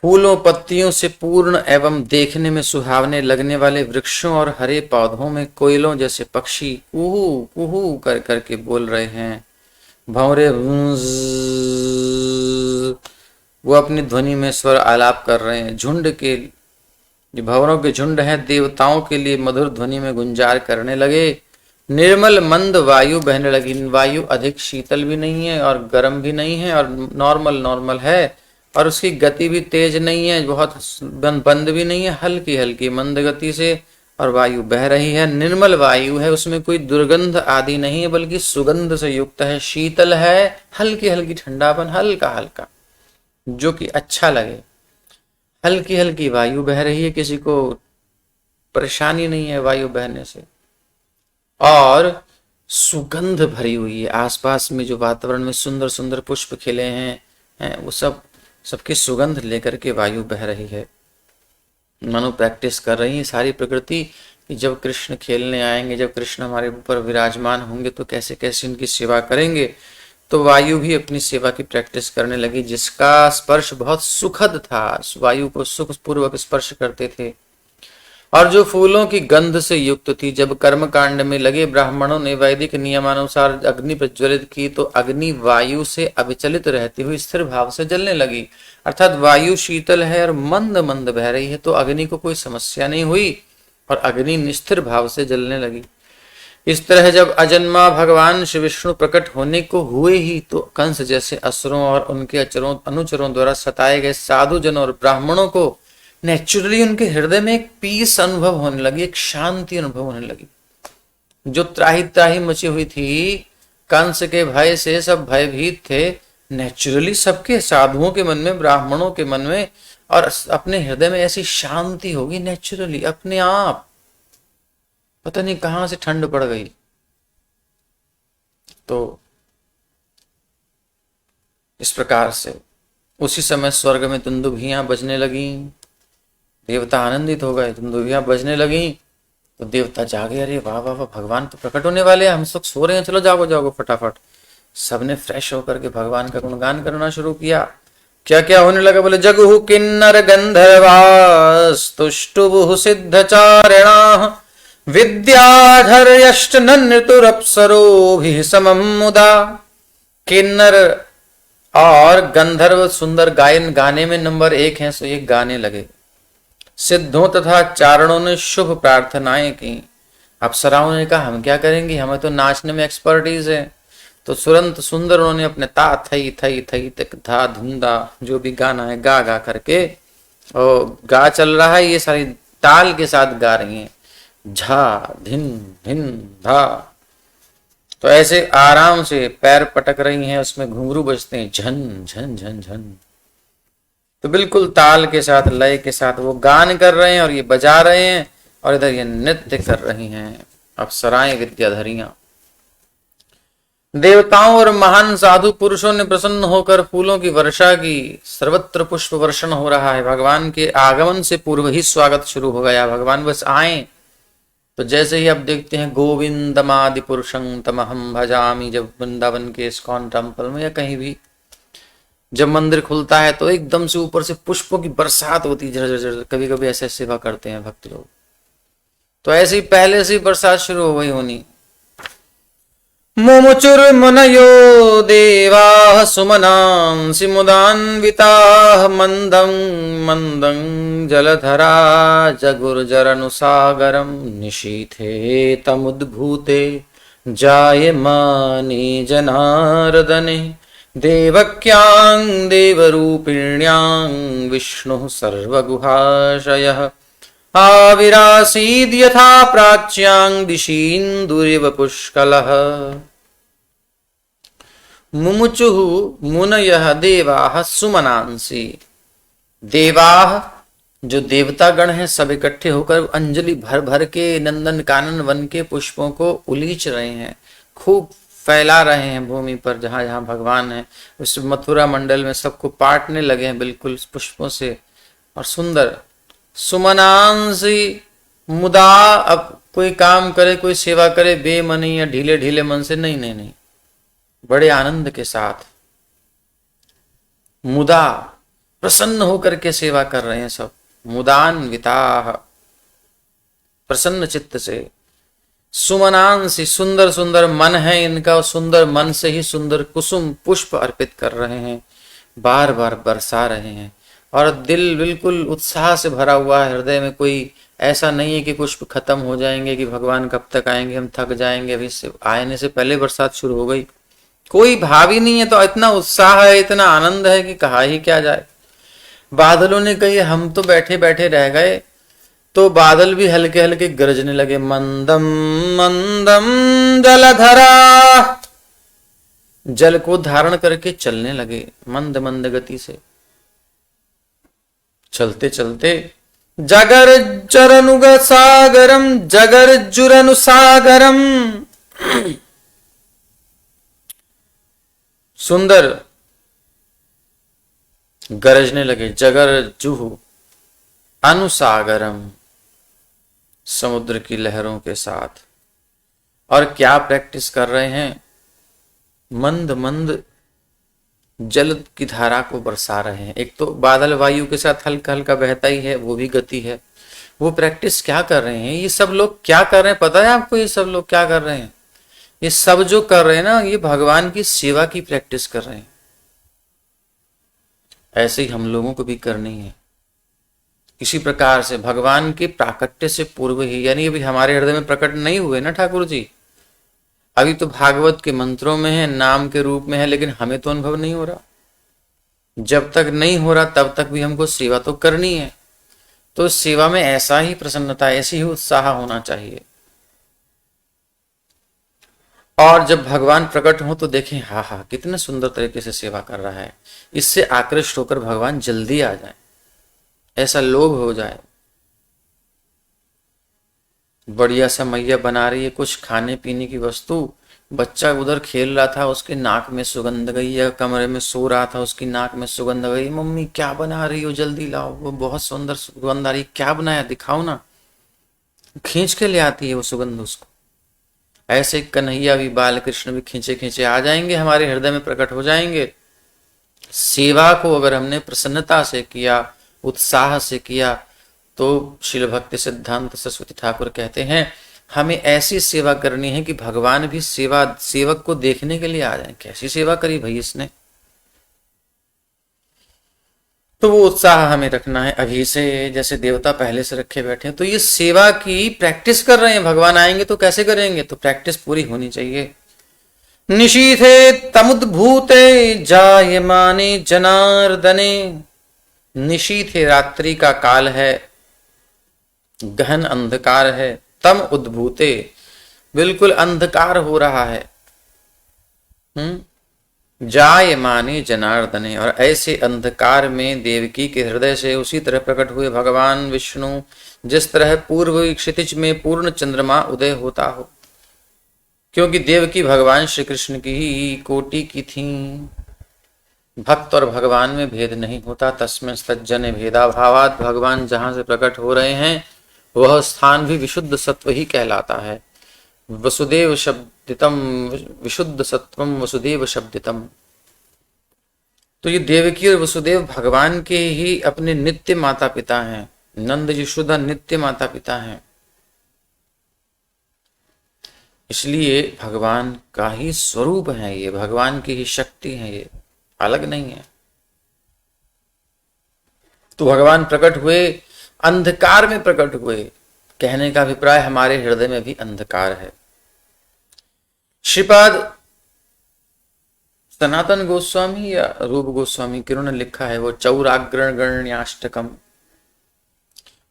फूलों पत्तियों से पूर्ण एवं देखने में सुहावने लगने वाले वृक्षों और हरे पौधों में कोयलों जैसे पक्षी कुहू कुहू कर करके बोल रहे हैं। भंवरे वो अपनी ध्वनि में स्वर आलाप कर रहे हैं। झुंड के, जो भंवरों के झुंड हैं, देवताओं के लिए मधुर ध्वनि में गुंजार करने लगे। निर्मल मंद वायु बहने लगी। वायु अधिक शीतल भी नहीं है और गर्म भी नहीं है, और नॉर्मल नॉर्मल है, और उसकी गति भी तेज नहीं है, बहुत बंद भी नहीं है, हल्की हल्की मंद गति से और वायु बह रही है। निर्मल वायु है, उसमें कोई दुर्गंध आदि नहीं है, बल्कि सुगंध से युक्त है, शीतल है, हल्की हल्की ठंडापन, हल्का हल्का, जो कि अच्छा लगे। हल्की हल्की वायु बह रही है, किसी को परेशानी नहीं है वायु बहने से, और सुगंध भरी हुई है। आसपास में जो वातावरण में सुंदर सुंदर पुष्प खिले हैं वो सबकी सुगंध लेकर के वायु बह रही है। मानो प्रैक्टिस कर रही है सारी प्रकृति कि जब कृष्ण खेलने आएंगे, जब कृष्ण हमारे ऊपर विराजमान होंगे तो कैसे कैसे उनकी सेवा करेंगे। तो वायु भी अपनी सेवा की प्रैक्टिस करने लगी, जिसका स्पर्श बहुत सुखद था। वायु को सुख पूर्वक स्पर्श करते थे, और जो फूलों की गंध से युक्त थी। जब कर्म कांड में लगे ब्राह्मणों ने वैदिक नियमानुसार अग्नि प्रज्वलित की, तो अग्नि वायु से अविचलित रहती हुई स्थिर भाव से जलने लगी। अर्थात वायु शीतल है और मंद मंद बह रही है, तो अग्नि को कोई समस्या नहीं हुई और अग्नि निस्थिर भाव से जलने लगी। इस तरह जब अजन्मा भगवान श्री विष्णु प्रकट होने को हुए ही, तो कंस जैसे असुरों और उनके अनुचरों द्वारा सताए गए साधु जनों और ब्राह्मणों को नेचुरली उनके हृदय में एक पीस अनुभव होने लगी, एक शांति अनुभव होने लगी। जो त्राही त्राही मची हुई थी, कंस के भय से सब भयभीत थे, नेचुरली सबके साधुओं के मन में, ब्राह्मणों के मन में और अपने हृदय में ऐसी शांति होगी नेचुरली, अपने आप। पता नहीं कहां से ठंड पड़ गई। तो इस प्रकार से उसी समय स्वर्ग में दुंदुभियां बजने लगी। देवता आनंदित हो गए, दुंदुभियां बजने लगी तो देवता जागे, अरे वाह वाह वाह, भगवान तो प्रकट होने वाले हैं, हम सब सो रहे हैं, चलो जागो जागो फटाफट। सबने फ्रेश होकर के भगवान का गुणगान करना शुरू किया। क्या क्या होने लगा, बोले जगुहु किन्नर गंधर्वास्तुष्टुबुहु सिद्धचारिणाः विद्याधर्यष्ट नृतुरप्सरोभिः समं मुदा। किन्नर और गंधर्व सुंदर गायन गाने में नंबर 1 है, सो ये गाने लगे। सिद्धों तथा चारणों ने शुभ प्रार्थनाएं की। अप्सराओं ने कहा हम क्या करेंगे, हमें तो नाचने में एक्सपर्टीज है। तो तुरंत सुंदर उन्होंने अपने ता थई थई थई तक धा धुंधा जो भी गाना है गा गा करके, और गा चल रहा है, ये सारी ताल के साथ गा रही हैं, झा धिन धिन धा। तो ऐसे आराम से पैर पटक रही हैं, उसमें घुंघरू बजते हैं, झन झन झन झन। तो बिल्कुल ताल के साथ, लय के साथ वो गान कर रहे हैं और ये बजा रहे हैं, और इधर ये नृत्य कर रही हैं अप्सराएं विद्याधरियां। देवताओं और महान साधु पुरुषों ने प्रसन्न होकर फूलों की वर्षा की। सर्वत्र पुष्प वर्षण हो रहा है। भगवान के आगमन से पूर्व ही स्वागत शुरू हो गया। भगवान बस आए तो जैसे ही आप देखते हैं गोविंदमादि पुरुषं तमहं भजामि, जब वृंदावन के इस्कॉन टेम्पल में या कहीं भी जब मंदिर खुलता है तो एकदम से ऊपर से पुष्पों की बरसात होती है, झरझर। कभी कभी ऐसे सेवा करते हैं भक्त लोग, तो ऐसे ही पहले से ही बरसात शुरू हो गई होनी। मुमुचुर मुनयो देवाः सुमनांसि मुदान्विताः मंदं मंदं जलधरा जगुर्जरनुसागरं निशीथे तमुद्भूते जायमाने जनार्दने देवक्यां देवरूपिण्यां विष्णुः सर्वगुहाशयः आविरासीद् यथा प्राच्यां दिशीन्दुरिव पुष्कलः। मुमुचुः मुनयः देवाः सुमनांसि। देवाः जो देवतागण हैं सब इकट्ठे होकर अंजलि भर भर के नंदन कानन वन के पुष्पों को उलीच रहे हैं, खूब फैला रहे हैं भूमि पर जहां जहां भगवान है। उस मथुरा मंडल में सबको पाटने लगे हैं बिल्कुल पुष्पों से और सुंदर। सुमनांसी मुदा, अब कोई काम करे कोई सेवा करे बेमनी या ढीले ढीले मन से नहीं नहीं नहीं, बड़े आनंद के साथ मुदा प्रसन्न होकर के सेवा कर रहे हैं सब। मुदान्विताः, प्रसन्न चित्त से। सुमनांसी, सुंदर सुंदर मन है इनका और सुंदर मन से ही सुंदर कुसुम पुष्प अर्पित कर रहे हैं, बार बार बरसा रहे हैं और दिल बिल्कुल उत्साह से भरा हुआ है। हृदय में कोई ऐसा नहीं है कि पुष्प खत्म हो जाएंगे, कि भगवान कब तक आएंगे, हम थक जाएंगे, अभी से आने से पहले बरसात शुरू हो गई, कोई भाव ही नहीं है। तो इतना उत्साह है, इतना आनंद है कि कहा ही क्या जाए। बादलों ने कही हम तो बैठे बैठे रह गए, तो बादल भी हल्के हल्के गरजने लगे। मंदम मंदम जलधरा, जल को धारण करके चलने लगे मंद मंद गति से। चलते चलते जगर जरनुग सागरम जगर जुरनु सागरम, सुंदर गरजने लगे। जगर जुहु अनुसागरम, समुद्र की लहरों के साथ। और क्या प्रैक्टिस कर रहे हैं, मंद मंद जल की धारा को बरसा रहे हैं। एक तो बादल वायु के साथ हल्का हल्का बहता ही है, वो भी गति है। वो प्रैक्टिस क्या कर रहे हैं, ये सब लोग क्या कर रहे हैं पता है आपको? ये सब लोग क्या कर रहे हैं, ये सब जो कर रहे हैं ना, ये भगवान की सेवा की प्रैक्टिस कर रहे हैं। ऐसे ही हम लोगों को भी करनी है इसी प्रकार से, भगवान के प्राकट्य से पूर्व ही। यानी अभी हमारे हृदय में प्रकट नहीं हुए ना ठाकुर जी, अभी तो भागवत के मंत्रों में है, नाम के रूप में है, लेकिन हमें तो अनुभव नहीं हो रहा। जब तक नहीं हो रहा तब तक भी हमको सेवा तो करनी है। तो सेवा में ऐसा ही प्रसन्नता, ऐसी ही उत्साह होना चाहिए। और जब भगवान प्रकट हो तो देखें हाँ हाँ कितने सुंदर तरीके से सेवा कर रहा है, इससे आकृष्ट होकर भगवान जल्दी आ जाए, ऐसा लोभ हो जाए। बढ़िया सा मैया बना रही है कुछ खाने पीने की वस्तु, बच्चा उधर खेल रहा था, उसके नाक में सुगंध गई, या कमरे में सो रहा था उसकी नाक में सुगंध गई, मम्मी क्या बना रही हो, जल्दी लाओ, वो बहुत सुंदर सुगंध आ रही, क्या बनाया दिखाओ ना। खींच के ले आती है वो सुगंध उसको। ऐसे कन्हैया भी, बाल कृष्ण भी खींचे खींचे आ जाएंगे, हमारे हृदय में प्रकट हो जाएंगे। सेवा को अगर हमने प्रसन्नता से किया, उत्साह से किया, तो श्रील भक्ति सिद्धांत सरस्वती ठाकुर कहते हैं हमें ऐसी सेवा करनी है कि भगवान भी सेवक को देखने के लिए आ जाए, कैसी सेवा करी भाई इसने। तो वो उत्साह हमें रखना है अभी से, जैसे देवता पहले से रखे बैठे हैं। तो ये सेवा की प्रैक्टिस कर रहे हैं, भगवान आएंगे तो कैसे करेंगे, तो प्रैक्टिस पूरी होनी चाहिए। निशीथे तमुद्भूते जायमाने जनार्दने, निशीथे रात्रि का काल है, गहन अंधकार है, तम उद्भूते बिल्कुल अंधकार हो रहा है, जायमाने जनार्दने, और ऐसे अंधकार में देवकी के हृदय से उसी तरह प्रकट हुए भगवान विष्णु, जिस तरह पूर्व क्षितिज में पूर्ण चंद्रमा उदय होता हो। क्योंकि देवकी भगवान श्री कृष्ण की ही कोटि की थी। भक्त और भगवान में भेद नहीं होता, तस्में सज्जन भेदाभावात, भगवान जहां से प्रकट हो रहे हैं वह स्थान भी विशुद्ध सत्व ही कहलाता है। वसुदेव शब्दितम विशुद्ध सत्वम वसुदेव शब्दितम। तो ये देवकी और वसुदेव भगवान के ही अपने नित्य माता पिता हैं, नंद यशोदा नित्य माता पिता हैं, इसलिए भगवान का ही स्वरूप है ये, भगवान की ही शक्ति है ये, अलग नहीं है। तो भगवान प्रकट हुए, अंधकार में प्रकट हुए, कहने का अभिप्राय हमारे हृदय में भी अंधकार है। श्रीपाद सनातन गोस्वामी या रूप गोस्वामी किन्होंने लिखा है वो चौराग्रगण्याष्टकम,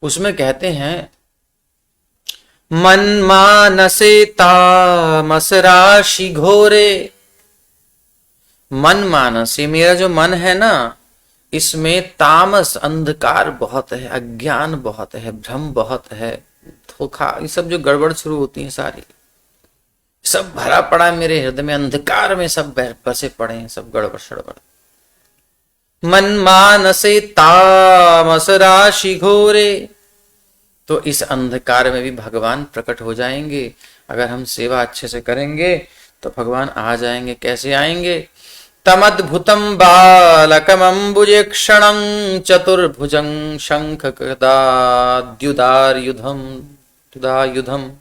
उसमें कहते हैं मन मानसे तामस राशि घोरे। मन मानस, ये मेरा जो मन है ना, इसमें तामस अंधकार बहुत है, अज्ञान बहुत है, भ्रम बहुत है, धोखा, ये सब जो गड़बड़ शुरू होती है सारी, सब भरा पड़ा है मेरे हृदय में, अंधकार में सब बसे पड़े हैं, सब गड़बड़ सड़बड़। मन मानसे तामस राशि घोरे, तो इस अंधकार में भी भगवान प्रकट हो जाएंगे। अगर हम सेवा अच्छे से करेंगे तो भगवान आ जाएंगे। कैसे आएंगे? तमद्भुतम बालकम अम्बुजे क्षणं चतुर्भुजं शंख युधम।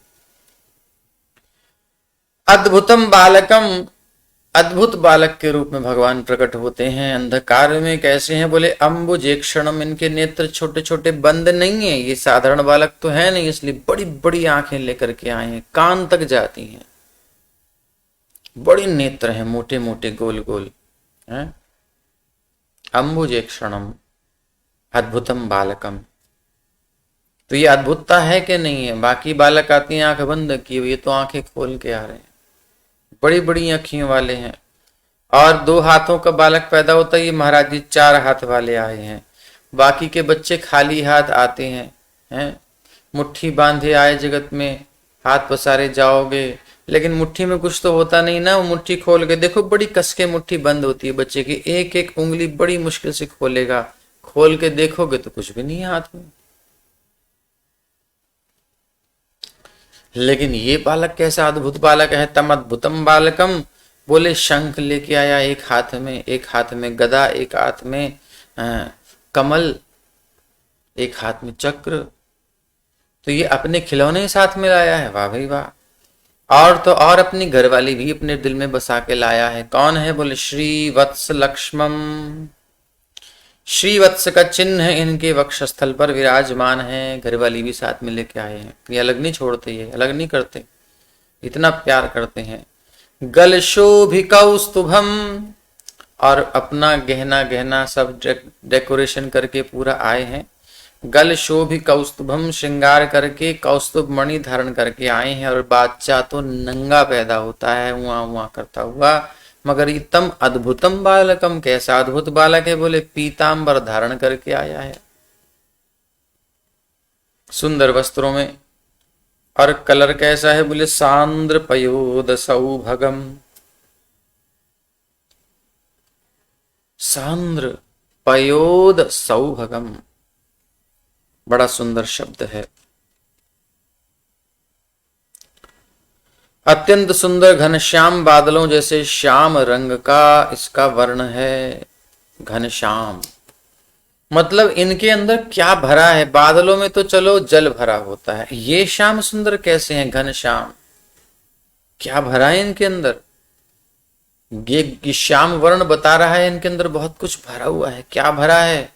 अद्भुतम बालकम, अद्भुत बालक के रूप में भगवान प्रकट होते हैं। अंधकार में कैसे हैं? बोले अम्बुजे क्षणम, इनके नेत्र छोटे छोटे बंद नहीं है, ये साधारण बालक तो है नहीं, इसलिए बड़ी बड़ी आंखें लेकर के आए हैं, कान तक जाती हैं, बड़े नेत्र हैं, मोटे मोटे गोल गोल हैं। अम्बुजे क्षणम अद्भुतम बालकम, तो ये अद्भुतता है कि नहीं है? बाकी बालक आती हैं आंख बंद की, ये तो आंखें खोल के आ रहे हैं, बड़ी बड़ी आंखियों वाले हैं। और 2 हाथों का बालक पैदा होता है, ये महाराज जी 4 हाथ वाले आए हैं। बाकी के बच्चे खाली हाथ आते हैं, मुट्ठी बांधे आए जगत में, हाथ पसारे जाओगे, लेकिन मुट्ठी में कुछ तो होता नहीं ना। वो मुट्ठी खोल के देखो, बड़ी कस के मुट्ठी बंद होती है बच्चे की, एक एक उंगली बड़ी मुश्किल से खोलेगा, खोल के देखोगे तो कुछ भी नहीं है हाथ में। लेकिन ये बालक कैसा अद्भुत बालक है। तम अद्भुतम बालकम, बोले शंख लेके आया एक हाथ में, एक हाथ में गदा, एक हाथ में कमल, एक हाथ में चक्र, तो ये अपने खिलौने साथ में लाया है। वाह भाई वाह। और तो और अपनी घरवाली भी अपने दिल में बसा के लाया है। कौन है? बोले श्री वत्स लक्ष्मम, श्री वत्स का चिन्ह इनके वक्षस्थल पर विराजमान है। घरवाली भी साथ में लेके आए हैं, ये अलग नहीं छोड़ते, ये अलग नहीं करते, इतना प्यार करते हैं। गल शोभिकौस्तुभम, और अपना गहना गहना सब डेकोरेशन करके पूरा आए हैं। गल शोभिकौस्तुभम, श्रृंगार करके कौस्तुभ मणि धारण करके आए हैं। और बच्चा तो नंगा पैदा होता है, वहां वहां करता हुआ, मगर इतम अद्भुतम बालकम, कैसा अद्भुत बालक है? बोले पीतांबर धारण करके आया है, सुंदर वस्त्रों में। और कलर कैसा है? बोले सांद्र पयोद सौभगम, सांद्र पयोद सौभगम, बड़ा सुंदर शब्द है। अत्यंत सुंदर घनश्याम बादलों जैसे श्याम रंग का इसका वर्ण है। घनश्याम मतलब इनके अंदर क्या भरा है? बादलों में तो चलो जल भरा होता है, ये श्याम सुंदर कैसे हैं? घनश्याम, क्या भरा है इनके अंदर? ये श्याम वर्ण बता रहा है इनके अंदर बहुत कुछ भरा हुआ है। क्या भरा है?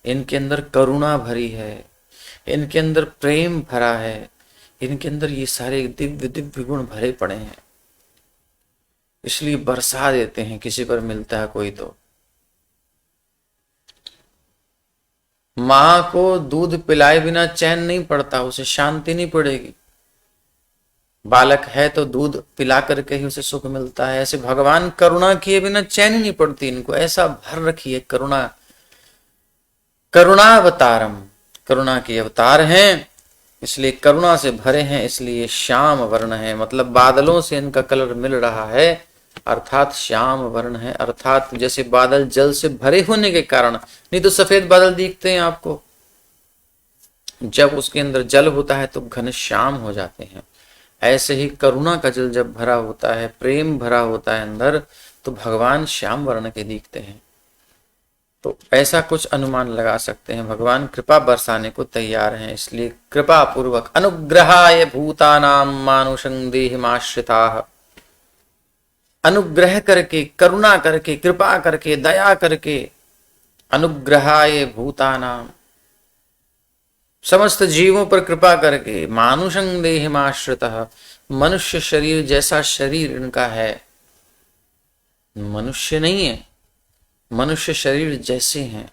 इनके अंदर करुणा भरी है, इनके अंदर प्रेम भरा है, इनके अंदर ये सारे दिव्य दिव्य गुण भरे पड़े हैं, इसलिए बरसा देते हैं किसी पर मिलता है कोई तो। मां को दूध पिलाए बिना चैन नहीं पड़ता, उसे शांति नहीं पड़ेगी। बालक है तो दूध पिला करके ही उसे सुख मिलता है। ऐसे भगवान करुणा किए बिना चैन ही नहीं पड़ती इनको, ऐसा भर रखी है करुणा। करुणावतारम, करुणा के अवतार हैं, इसलिए करुणा से भरे हैं, इसलिए श्याम वर्ण है। मतलब बादलों से इनका कलर मिल रहा है, अर्थात श्याम वर्ण है। अर्थात जैसे बादल जल से भरे होने के कारण, नहीं तो सफेद बादल दिखते हैं आपको, जब उसके अंदर जल होता है तो घनश्याम हो जाते हैं। ऐसे ही करुणा का जल जब भरा होता है, प्रेम भरा होता है अंदर, तो भगवान श्याम वर्ण के दिखते हैं। तो ऐसा कुछ अनुमान लगा सकते हैं, भगवान कृपा बरसाने को तैयार हैं। इसलिए कृपा पूर्वक अनुग्रहाय भूतानाम मानुषं देहिमाश्रिताः, अनुग्रह करके, करुणा करके, कृपा करके, दया करके, अनुग्रहाय भूतानाम, समस्त जीवों पर कृपा करके, मानुषं देहिमाश्रितः, मनुष्य शरीर जैसा शरीर इनका है, मनुष्य नहीं है, मनुष्य शरीर जैसे हैं,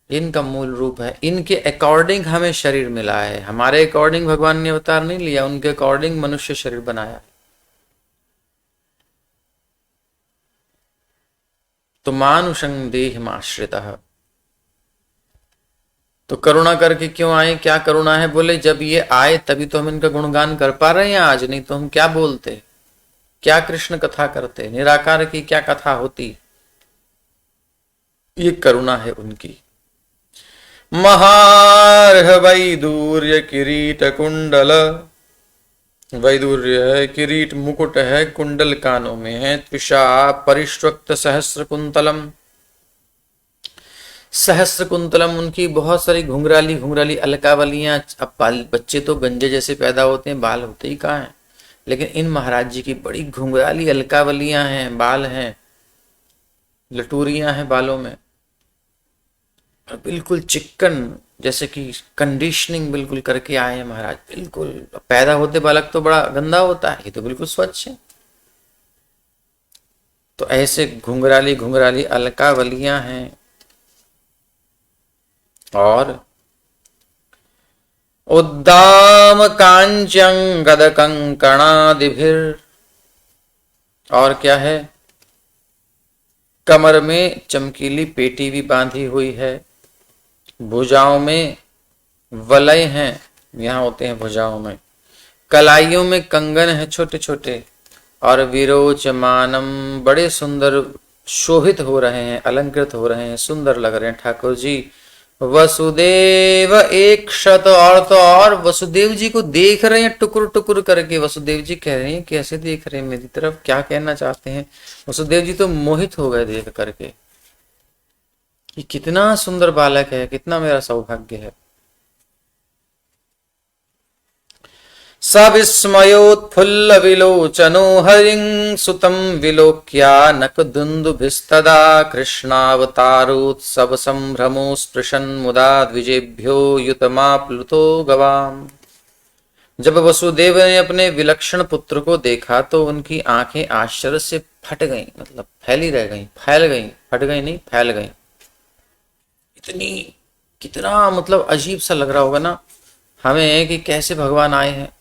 इनका मूल रूप है। इनके अकॉर्डिंग हमें शरीर मिला है, हमारे अकॉर्डिंग भगवान ने अवतार नहीं लिया, उनके अकॉर्डिंग मनुष्य शरीर बनाया। तो मानुषं देहमाश्रितः, तो करुणा करके क्यों आए, क्या करुणा है? बोले जब ये आए तभी तो हम इनका गुणगान कर पा रहे हैं आज, नहीं तो हम क्या बोलते, क्या कृष्ण कथा करते, निराकार की क्या कथा होती। ये करुणा है उनकी। महार्ह वैदूर्य किरीट कुंडल, वैदूर्य है, किरीट मुकुट है, कुंडल कानों में है। त्विषा परिष्वक्त सहस्र कुंतलम, सहस्र कुंतलम, उनकी बहुत सारी घुंघराली घुंघराली अलकावलियां। अब बच्चे तो गंजे जैसे पैदा होते हैं, बाल होते ही कहाँ हैं, लेकिन इन महाराज जी की बड़ी घुंघराली अलकावलियां हैं, बाल हैं, लटूरियां हैं बालों में, और बिल्कुल चिक्कन, जैसे कि कंडीशनिंग बिल्कुल करके आए हैं महाराज। बिल्कुल पैदा होते बालक तो बड़ा गंदा होता है, ये तो बिल्कुल स्वच्छ है। तो ऐसे घुंघराली घुंघराली अलकावलियां हैं। और उद्दाम कांचं गद कंकणादिभिर, और क्या है, कमर में चमकीली पेटी भी बांधी हुई है, भुजाओं में वलय हैं, यहां होते हैं भुजाओं में, कलाइयों में कंगन है छोटे छोटे, और विरोचमानम, बड़े सुंदर शोभित हो रहे हैं, अलंकृत हो रहे हैं, सुंदर लग रहे हैं ठाकुर जी। वसुदेव एक शत, और तो और वसुदेव जी को देख रहे हैं टुकुर टुकुर करके। वसुदेव जी कह रहे हैं कैसे देख रहे हैं मेरी तरफ, क्या कहना चाहते हैं। वसुदेव जी तो मोहित हो गए देख करके, ये कितना सुंदर बालक है, कितना मेरा सौभाग्य है। सविस्मयोत्फुल्ल विलोचनो हरिं सुतं विलोक्यानक दुन्दुभिस्तदा कृष्णावतारोत्सव संभ्रमो स्पृशन् मुदा द्विजेभ्यो युतमाप्लुतो गवाम। जब वसुदेव ने अपने विलक्षण पुत्र को देखा तो उनकी आंखें आश्चर्य से फट गईं, मतलब फैली रह गईं, फैल गईं, फट गई नहीं, फैल गईं। इतनी, कितना मतलब अजीब सा लग रहा होगा ना हमें कि कैसे भगवान आए हैं।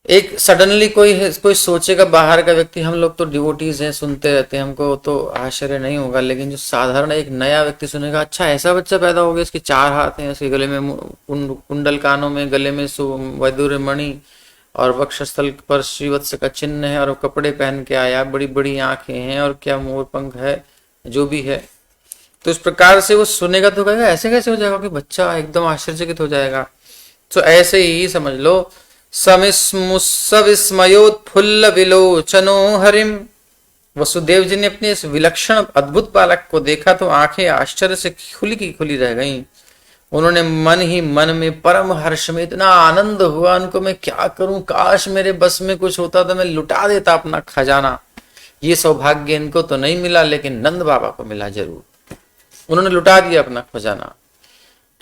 एक सडनली कोई सोचेगा, बाहर का व्यक्ति, हम लोग तो डिवोटीज हैं, सुनते रहते हैं, हमको तो आश्चर्य नहीं होगा, लेकिन जो साधारण एक नया व्यक्ति सुनेगा, अच्छा ऐसा बच्चा पैदा हो गया, इसके 4 हाथ हैं, इसके गले में कुंडल, कानों में, गले में वैदूर्य मणि, और वक्षस्थल पर श्रीवत्स का चिन्ह है, और कपड़े पहन के आया, बड़ी बड़ी आंखें हैं, और क्या मोर पंख है, जो भी है। तो इस प्रकार से वो सुनेगा तो कहेगा ऐसे कैसे हो जाएगा, कि बच्चा एकदम आश्चर्यचकित हो जाएगा। तो ऐसे ही समझ लो, सविस्मयोत्फुल्ल विलोचनो हरिम, वसुदेव जी ने अपने इस विलक्षण अद्भुत बालक को देखा तो आंखें आश्चर्य से खुली की खुली रह गईं। उन्होंने मन ही मन में परम हर्ष में, इतना आनंद हुआ उनको, मैं क्या करूं, काश मेरे बस में कुछ होता तो मैं लुटा देता अपना खजाना। ये सौभाग्य इनको तो नहीं मिला, लेकिन नंद बाबा को मिला जरूर, उन्होंने लुटा दिया अपना खजाना।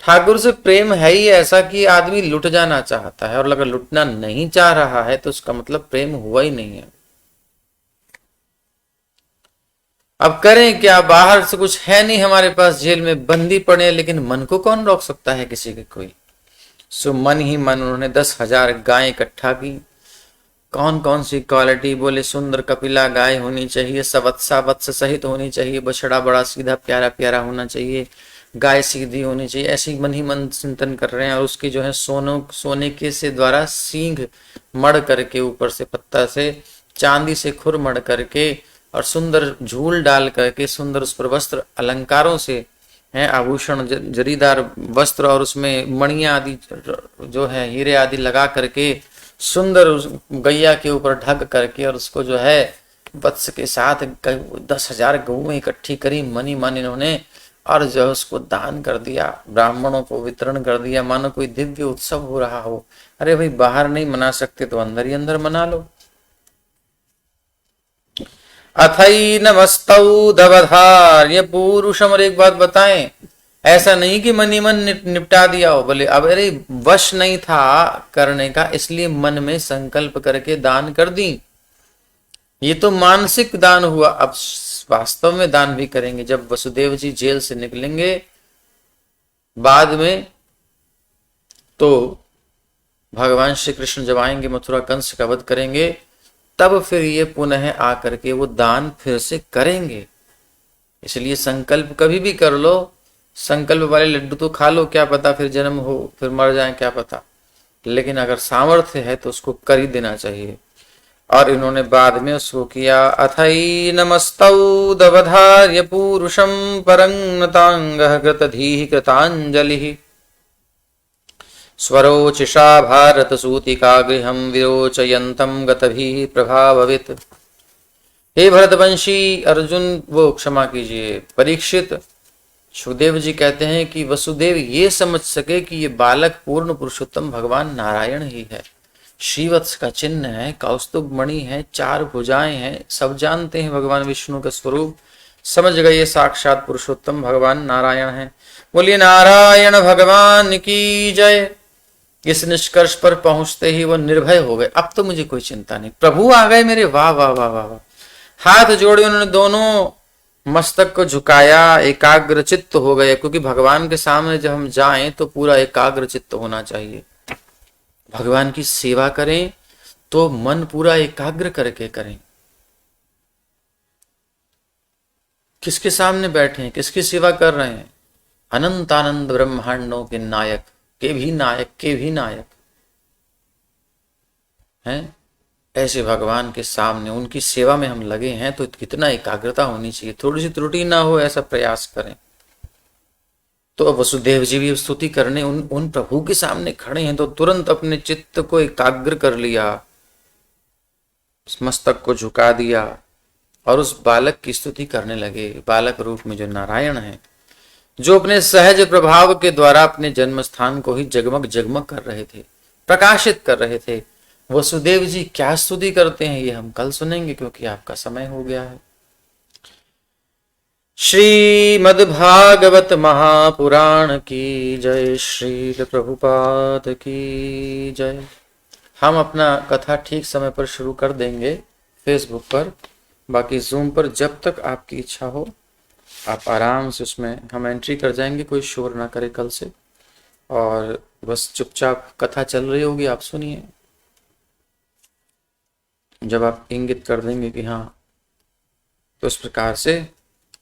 ठाकुर से प्रेम है ही ऐसा कि आदमी लुट जाना चाहता है, और अगर लुटना नहीं चाह रहा है तो उसका मतलब प्रेम हुआ ही नहीं है। अब करें क्या, बाहर से कुछ है नहीं हमारे पास, जेल में बंदी पड़े, लेकिन मन को कौन रोक सकता है किसी के कोई। सो मन ही मन उन्होंने 10,000 गाय इकट्ठा की। कौन कौन सी क्वालिटी, बोले सुंदर कपिला गाय होनी चाहिए, सवत्सा वत्स सहित होनी चाहिए, बछड़ा बड़ा सीधा प्यारा प्यारा होना चाहिए, गाय सीधी होनी चाहिए, ऐसे ही मन ही मन चिंतन कर रहे हैं। और उसकी जो है सोने के से द्वारा सींग मड़ करके, ऊपर से पत्ता से, चांदी से खुर मड़ करके, और सुंदर झूल डाल करके, सुंदर उस पर वस्त्र अलंकारों से हैं, आभूषण जरीदार वस्त्र, और उसमें मणियां आदि जो है हीरे आदि लगा करके, सुंदर उस गैया के ऊपर ढक करके, और उसको जो है वत्स के साथ 10,000 गऊएं इकट्ठी करी मन ही मन इन्होंने, और जो उसको दान कर दिया, ब्राह्मणों को वितरण कर दिया, मानो कोई दिव्य उत्सव हो रहा हो। अरे भाई, बाहर नहीं मना सकते तो अंदर ही अंदर मना लो। अथई नमस्तौ दवधार्य पुरुषम, और एक बात बताएं, ऐसा नहीं कि मन ही मन निपटा दिया हो, बोले अब अरे वश नहीं था करने का, इसलिए मन में संकल्प करके दान कर दी। ये तो मानसिक दान हुआ, अब वास्तव में दान भी करेंगे। जब वसुदेव जी जेल से निकलेंगे बाद में, तो भगवान श्री कृष्ण जब आएंगे, मथुरा कंस का वध करेंगे, तब फिर ये पुनः आकर के वो दान फिर से करेंगे। इसलिए संकल्प कभी भी कर लो, संकल्प वाले लड्डू तो खा लो, क्या पता फिर जन्म हो, फिर मर जाए, क्या पता, लेकिन अगर सामर्थ्य है तो उसको कर ही देना चाहिए। और इन्होंने बाद में उसको किया। अथई नमस्तौ दवधार्य पूरुषम परंगतांगः कृतधीः कृतांजलिः स्वरोचिषा भारत सूतिका गृहं विरोचयन्तं गतभिः प्रभाववित्। हे भरतवंशी अर्जुन, वो क्षमा कीजिए परीक्षित, सुखदेव जी कहते हैं कि वसुदेव ये समझ सके कि ये बालक पूर्ण पुरुषोत्तम भगवान नारायण ही है। श्रीवत्स का चिन्ह है, कौस्तुभ मणि है, 4 भुजाएं हैं, सब जानते हैं भगवान विष्णु का स्वरूप, समझ गए ये साक्षात पुरुषोत्तम भगवान नारायण है। बोलिए नारायण भगवान की जय। इस निष्कर्ष पर पहुंचते ही वो निर्भय हो गए, अब तो मुझे कोई चिंता नहीं, प्रभु आ गए मेरे, वाह वाह वाह वाह वाह। हाथ जोड़े उन्होंने, दोनों मस्तक को झुकाया, एकाग्र चित्त हो गए, क्योंकि भगवान के सामने जब हम जाएं तो पूरा एकाग्र चित्त होना चाहिए। भगवान की सेवा करें तो मन पूरा एकाग्र करके करें। किसके सामने बैठे हैं, किसकी सेवा कर रहे हैं? अनंत आनंद ब्रह्मांडों के नायक के भी नायक हैं, ऐसे भगवान के सामने उनकी सेवा में हम लगे हैं, तो कितना एकाग्रता होनी चाहिए, थोड़ी सी त्रुटि ना हो ऐसा प्रयास करें। तो वसुदेव जी भी स्तुति करने उन प्रभु के सामने खड़े हैं, तो तुरंत अपने चित्त को एकाग्र कर लिया, मस्तक को झुका दिया और उस बालक की स्तुति करने लगे। बालक रूप में जो नारायण है, जो अपने सहज प्रभाव के द्वारा अपने जन्म स्थान को ही जगमग जगमग कर रहे थे, प्रकाशित कर रहे थे। वसुदेव जी क्या स्तुति करते हैं ये हम कल सुनेंगे, क्योंकि आपका समय हो गया है। श्रीमद्भागवत महापुराण की जय, श्रील प्रभुपाद की जय। हम अपना कथा ठीक समय पर शुरू कर देंगे फेसबुक पर, बाकी जूम पर जब तक आपकी इच्छा हो आप आराम से उसमें हम एंट्री कर जाएंगे, कोई शोर ना करे कल से, और बस चुपचाप कथा चल रही होगी, आप सुनिए। जब आप इंगित कर देंगे कि हाँ, तो इस प्रकार से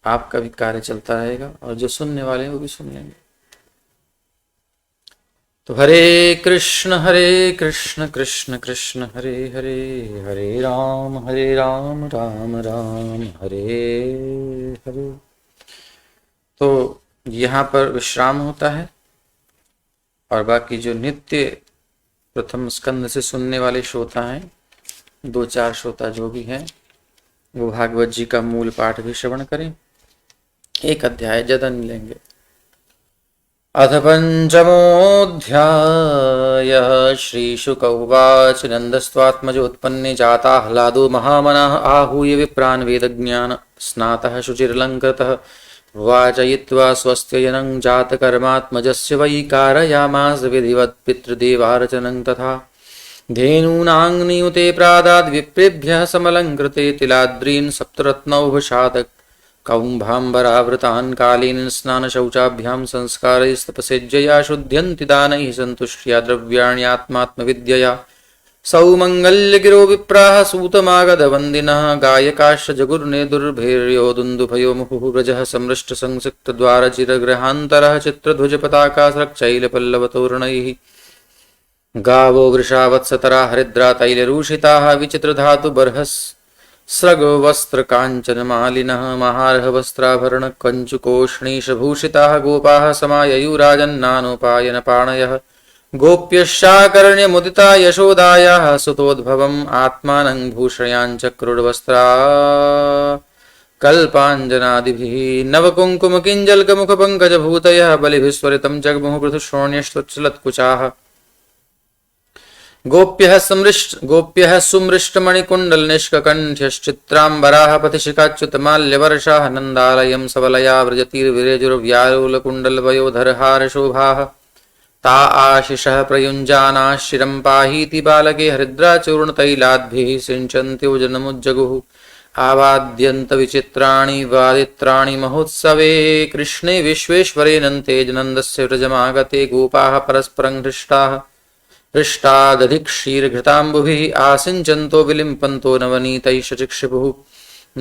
आपका भी कार्य चलता रहेगा और जो सुनने वाले हैं वो भी सुन लेंगे। तो हरे कृष्ण कृष्ण कृष्ण हरे हरे, हरे राम राम राम हरे हरे। तो यहाँ पर विश्राम होता है, और बाकी जो नित्य प्रथम स्कंद से सुनने वाले श्रोता हैं, 2-4 श्रोता जो भी हैं, वो भागवत जी का मूल पाठ भी श्रवण करें, 1 अध्याय ज्यादा नहीं लेंगे। अथ पंचमोऽध्यायः श्रीशुक उवाच नन्दस्त्वात्मजोत्पन्ने जाता ह्लादो महामनः आहूय विप्रान् वेदज्ञान स्नातः शुचिर्लङ्कृतः वाचयित्वा स्वस्त्ययनं जातकर्मात्मजस्य वै कारयामास विधिवत् पितृदेवार्चनं तथा धेनूनां नियुते प्रादाद् विप्रेभ्यः समलङ्कृते तिलाद्रीन् सप्तरत्नौघशात् कौम्भाम्बरावृतान् कालीन स्नानशौचाभ्यां संस्कारैस्तपसेज्यया शुद्ध्यन्ति दानैः सन्तुष्ट्या द्रव्याण्यात्मात्मविद्यया सौमङ्गल्यगिरो विप्राः सूतमागधवन्दिनः गायकाश्च जगुर्ने दुर्भेर्यो दुन्दुभयो मुहुः व्रजः समृष्टसंसिक्तद्वारचिरगृहान्तरः चित्रध्वजपताकासृक्चैलपल्लवतोरणैः गावो वृषावत्सतरा हरिद्रा तैलरूषिताः विचित्रधातुबर्हस् स्रगवस्त्रकाञ्चनमालिनः महार्हवस्त्राभरणकञ्चुकोष्णीशभूषिताः गोपाः समाययुराजन्नानोपायनपाणयः गोप्यश्चाकर्ण्यमुदिता यशोदायाः सुतोद्भवम् आत्मानं भूषयाञ्चक्रुर्वस्त्रा कल्पाञ्जनादिभिः नवकुङ्कुमकिञ्जल्कमुखपङ्कजभूतयः बलिभिस्वरितं जगमुः पृथुश्रोण्यश्वच्चलत्कुचाः गोप्यः सुमृष्टमणिकुण्डलनिष्ककण्ठ्यश्चित्राम्बराः पथिशिखाच्युतमाल्यवर्षाः नन्दालयं सवलया व्रजतीर्विरेजुर्व्यालोलकुण्डलवयोधरहारशोभाः ता आशिषः प्रयुञ्जाना शिरं पाहीति बालके हरिद्राचूर्णतैलाद्भिः सिञ्चन्त्योजनमुज्जगुः आवाद्यन्तविचित्राणि वादित्राणि महोत्सवे कृष्णे विश्वेश्वरेऽनन्ते नन्दस्य व्रजमागते गोपाः परस्परं हृष्टादधिक्षीरघृताम्बुभिः आसिञ्चन्तो विलिम्पन्तो नवनीतैः शचिक्षिपुः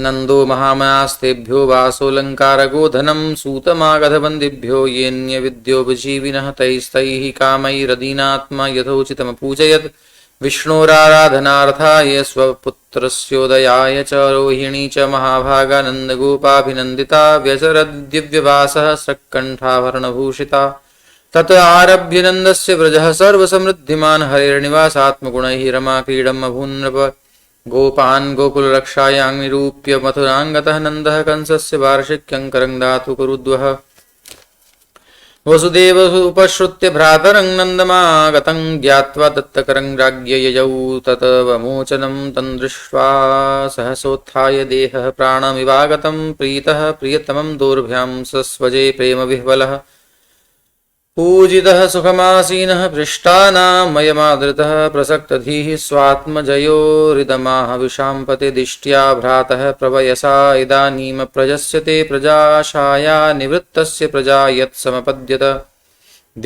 नन्दो महामनास्तेभ्यो वासोऽलङ्कारगोधनं सूतमागधबन्दिभ्यो येऽन्यविद्योपजीविनः तैस्तैः कामैरदीनात्मा यथोचितमपूजयत् विष्णोराराधनार्थाय स्वपुत्रस्योदयाय च रोहिणी च महाभागानन्दगोपाभिनन्दिता व्यचरद्दिव्यवासः स्रक्कण्ठाभरणभूषिता तत आरभ्य नन्दस्य व्रजः सर्वसमृद्धिमान् हरेर्निवासात्मगुणैः रमाक्रीडम् अभून्नृप गोपान् गोकुलरक्षायां निरूप्य मथुराङ्गतः नन्दः कंसस्य वार्षिक्यङ्करं दातु कुरुद्वः वसुदेव उपश्रुत्य भ्रातरं नन्दमागतं ज्ञात्वा दत्तकरं राज्ञ ययौ ततवमोचनं तं दृष्ट्वा सहसोत्थाय देहः प्राणमिवागतं प्रीतः प्रियतमं दोर्भ्यां सस्वजे प्रेमविह्वलः पूजितः सुखमासीनः पृष्ठानामयमादृतः प्रसक्तधीः स्वात्मजयो हृदमाह विशाम्पते दिष्ट्या भ्रातः प्रवयसा इदानीमप्रजस्यते प्रजाशाया निवृत्तस्य प्रजा यत्समपद्यत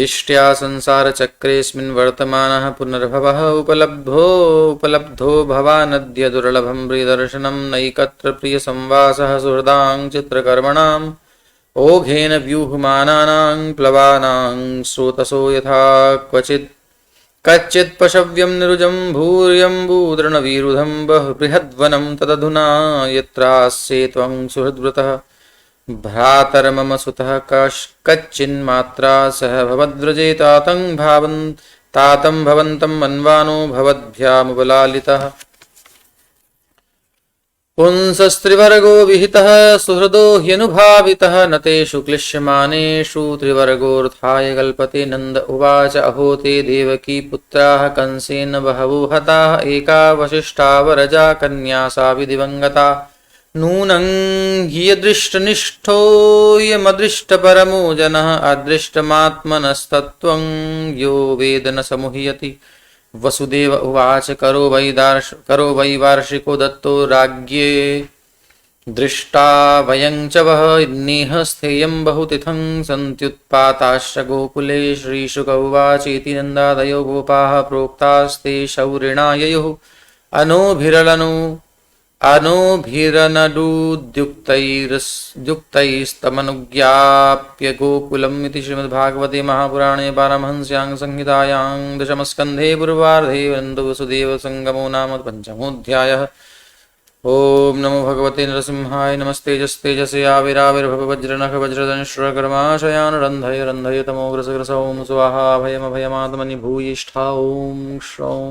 दिष्ट्या संसारचक्रेऽस्मिन् वर्तमानः पुनर्भवः उपलब्धो भवानद्य दुर्लभं प्रियदर्शनं नैकत्र प्रियसंवासः सुहृदां चित्रकर्मणाम् ओघेन व्यूहमानानां प्लवानां स्रोतसो यथा क्वचित् कच्चित् पशव्यं निरुजं भूर्यम्बूदृणवीरुधं बृहद्वनं तदधुना यत्रास्ये त्वं सुहृद्व्रतः भ्रातर्मम सुतः कच्चिन्मात्रा सह भवद्व्रजे तातं भवन्तं मन्वानो भवद्भ्यामुपलालितः पुंसस्त्रिवर्गो विहितः सुहृदो ह्यनुभावितः न तेषु क्लिश्यमानेषु त्रिवर्गोऽर्थाय कल्पते नन्द उवाच अहो ते देवकी पुत्राः कंसेन बहवो हताः एका वसिष्ठा वरजा कन्या सापि दिवङ्गता नूनं ह्यदृष्टनिष्ठोऽयमदृष्टपरमो जनः अदृष्टमात्मनस्तत्त्वं यो वेद न समुह्यति वसुदेव उवाच करो वै वार्षिको दत्तो राज्ञे दृष्टा वयं च वः नेह स्थेयं बहुतिथं सन्त्युत्पाताश्च गोकुले श्रीशुक उवाचेति नन्दादयो गोपाः प्रोक्तास्ते शौरिणा ययुः अनोभिरनडुद्युक्तैस्तमनुज्ञाप्य गोकुलम् इति श्रीमद्भागवते महापुराणे पारमहंस्यां संहितायां दशमस्कन्धे पूर्वार्धे नन्दवसुदेवसङ्गमो नाम पञ्चमोऽध्यायः। ओम नमो भगवते नरसिंहाय नमस्तेजस्तेजसे आविराविर्भव वज्रनख वज्रदंश्रकर्माशयान् रन्धय तमोग्रसग्रस ओम स्वाहा भयमभयमात्मनि भूयिष्ठा ओम श्रौं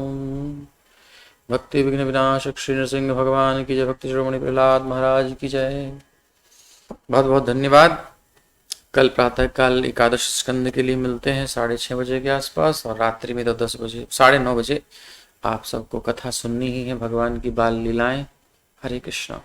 भक्ति विघ्न विनाशक श्री नरसिंह भगवान की जय। भक्ति शिरोमणि प्रहलाद महाराज की जय। बहुत बहुत धन्यवाद। कल प्रातः काल एकादश स्कंद के लिए मिलते हैं 6:30 बजे के आसपास और रात्रि में तो 10 बजे 9:30 बजे। आप सबको कथा सुननी ही है, भगवान की बाल लीलाएं। हरे कृष्णा।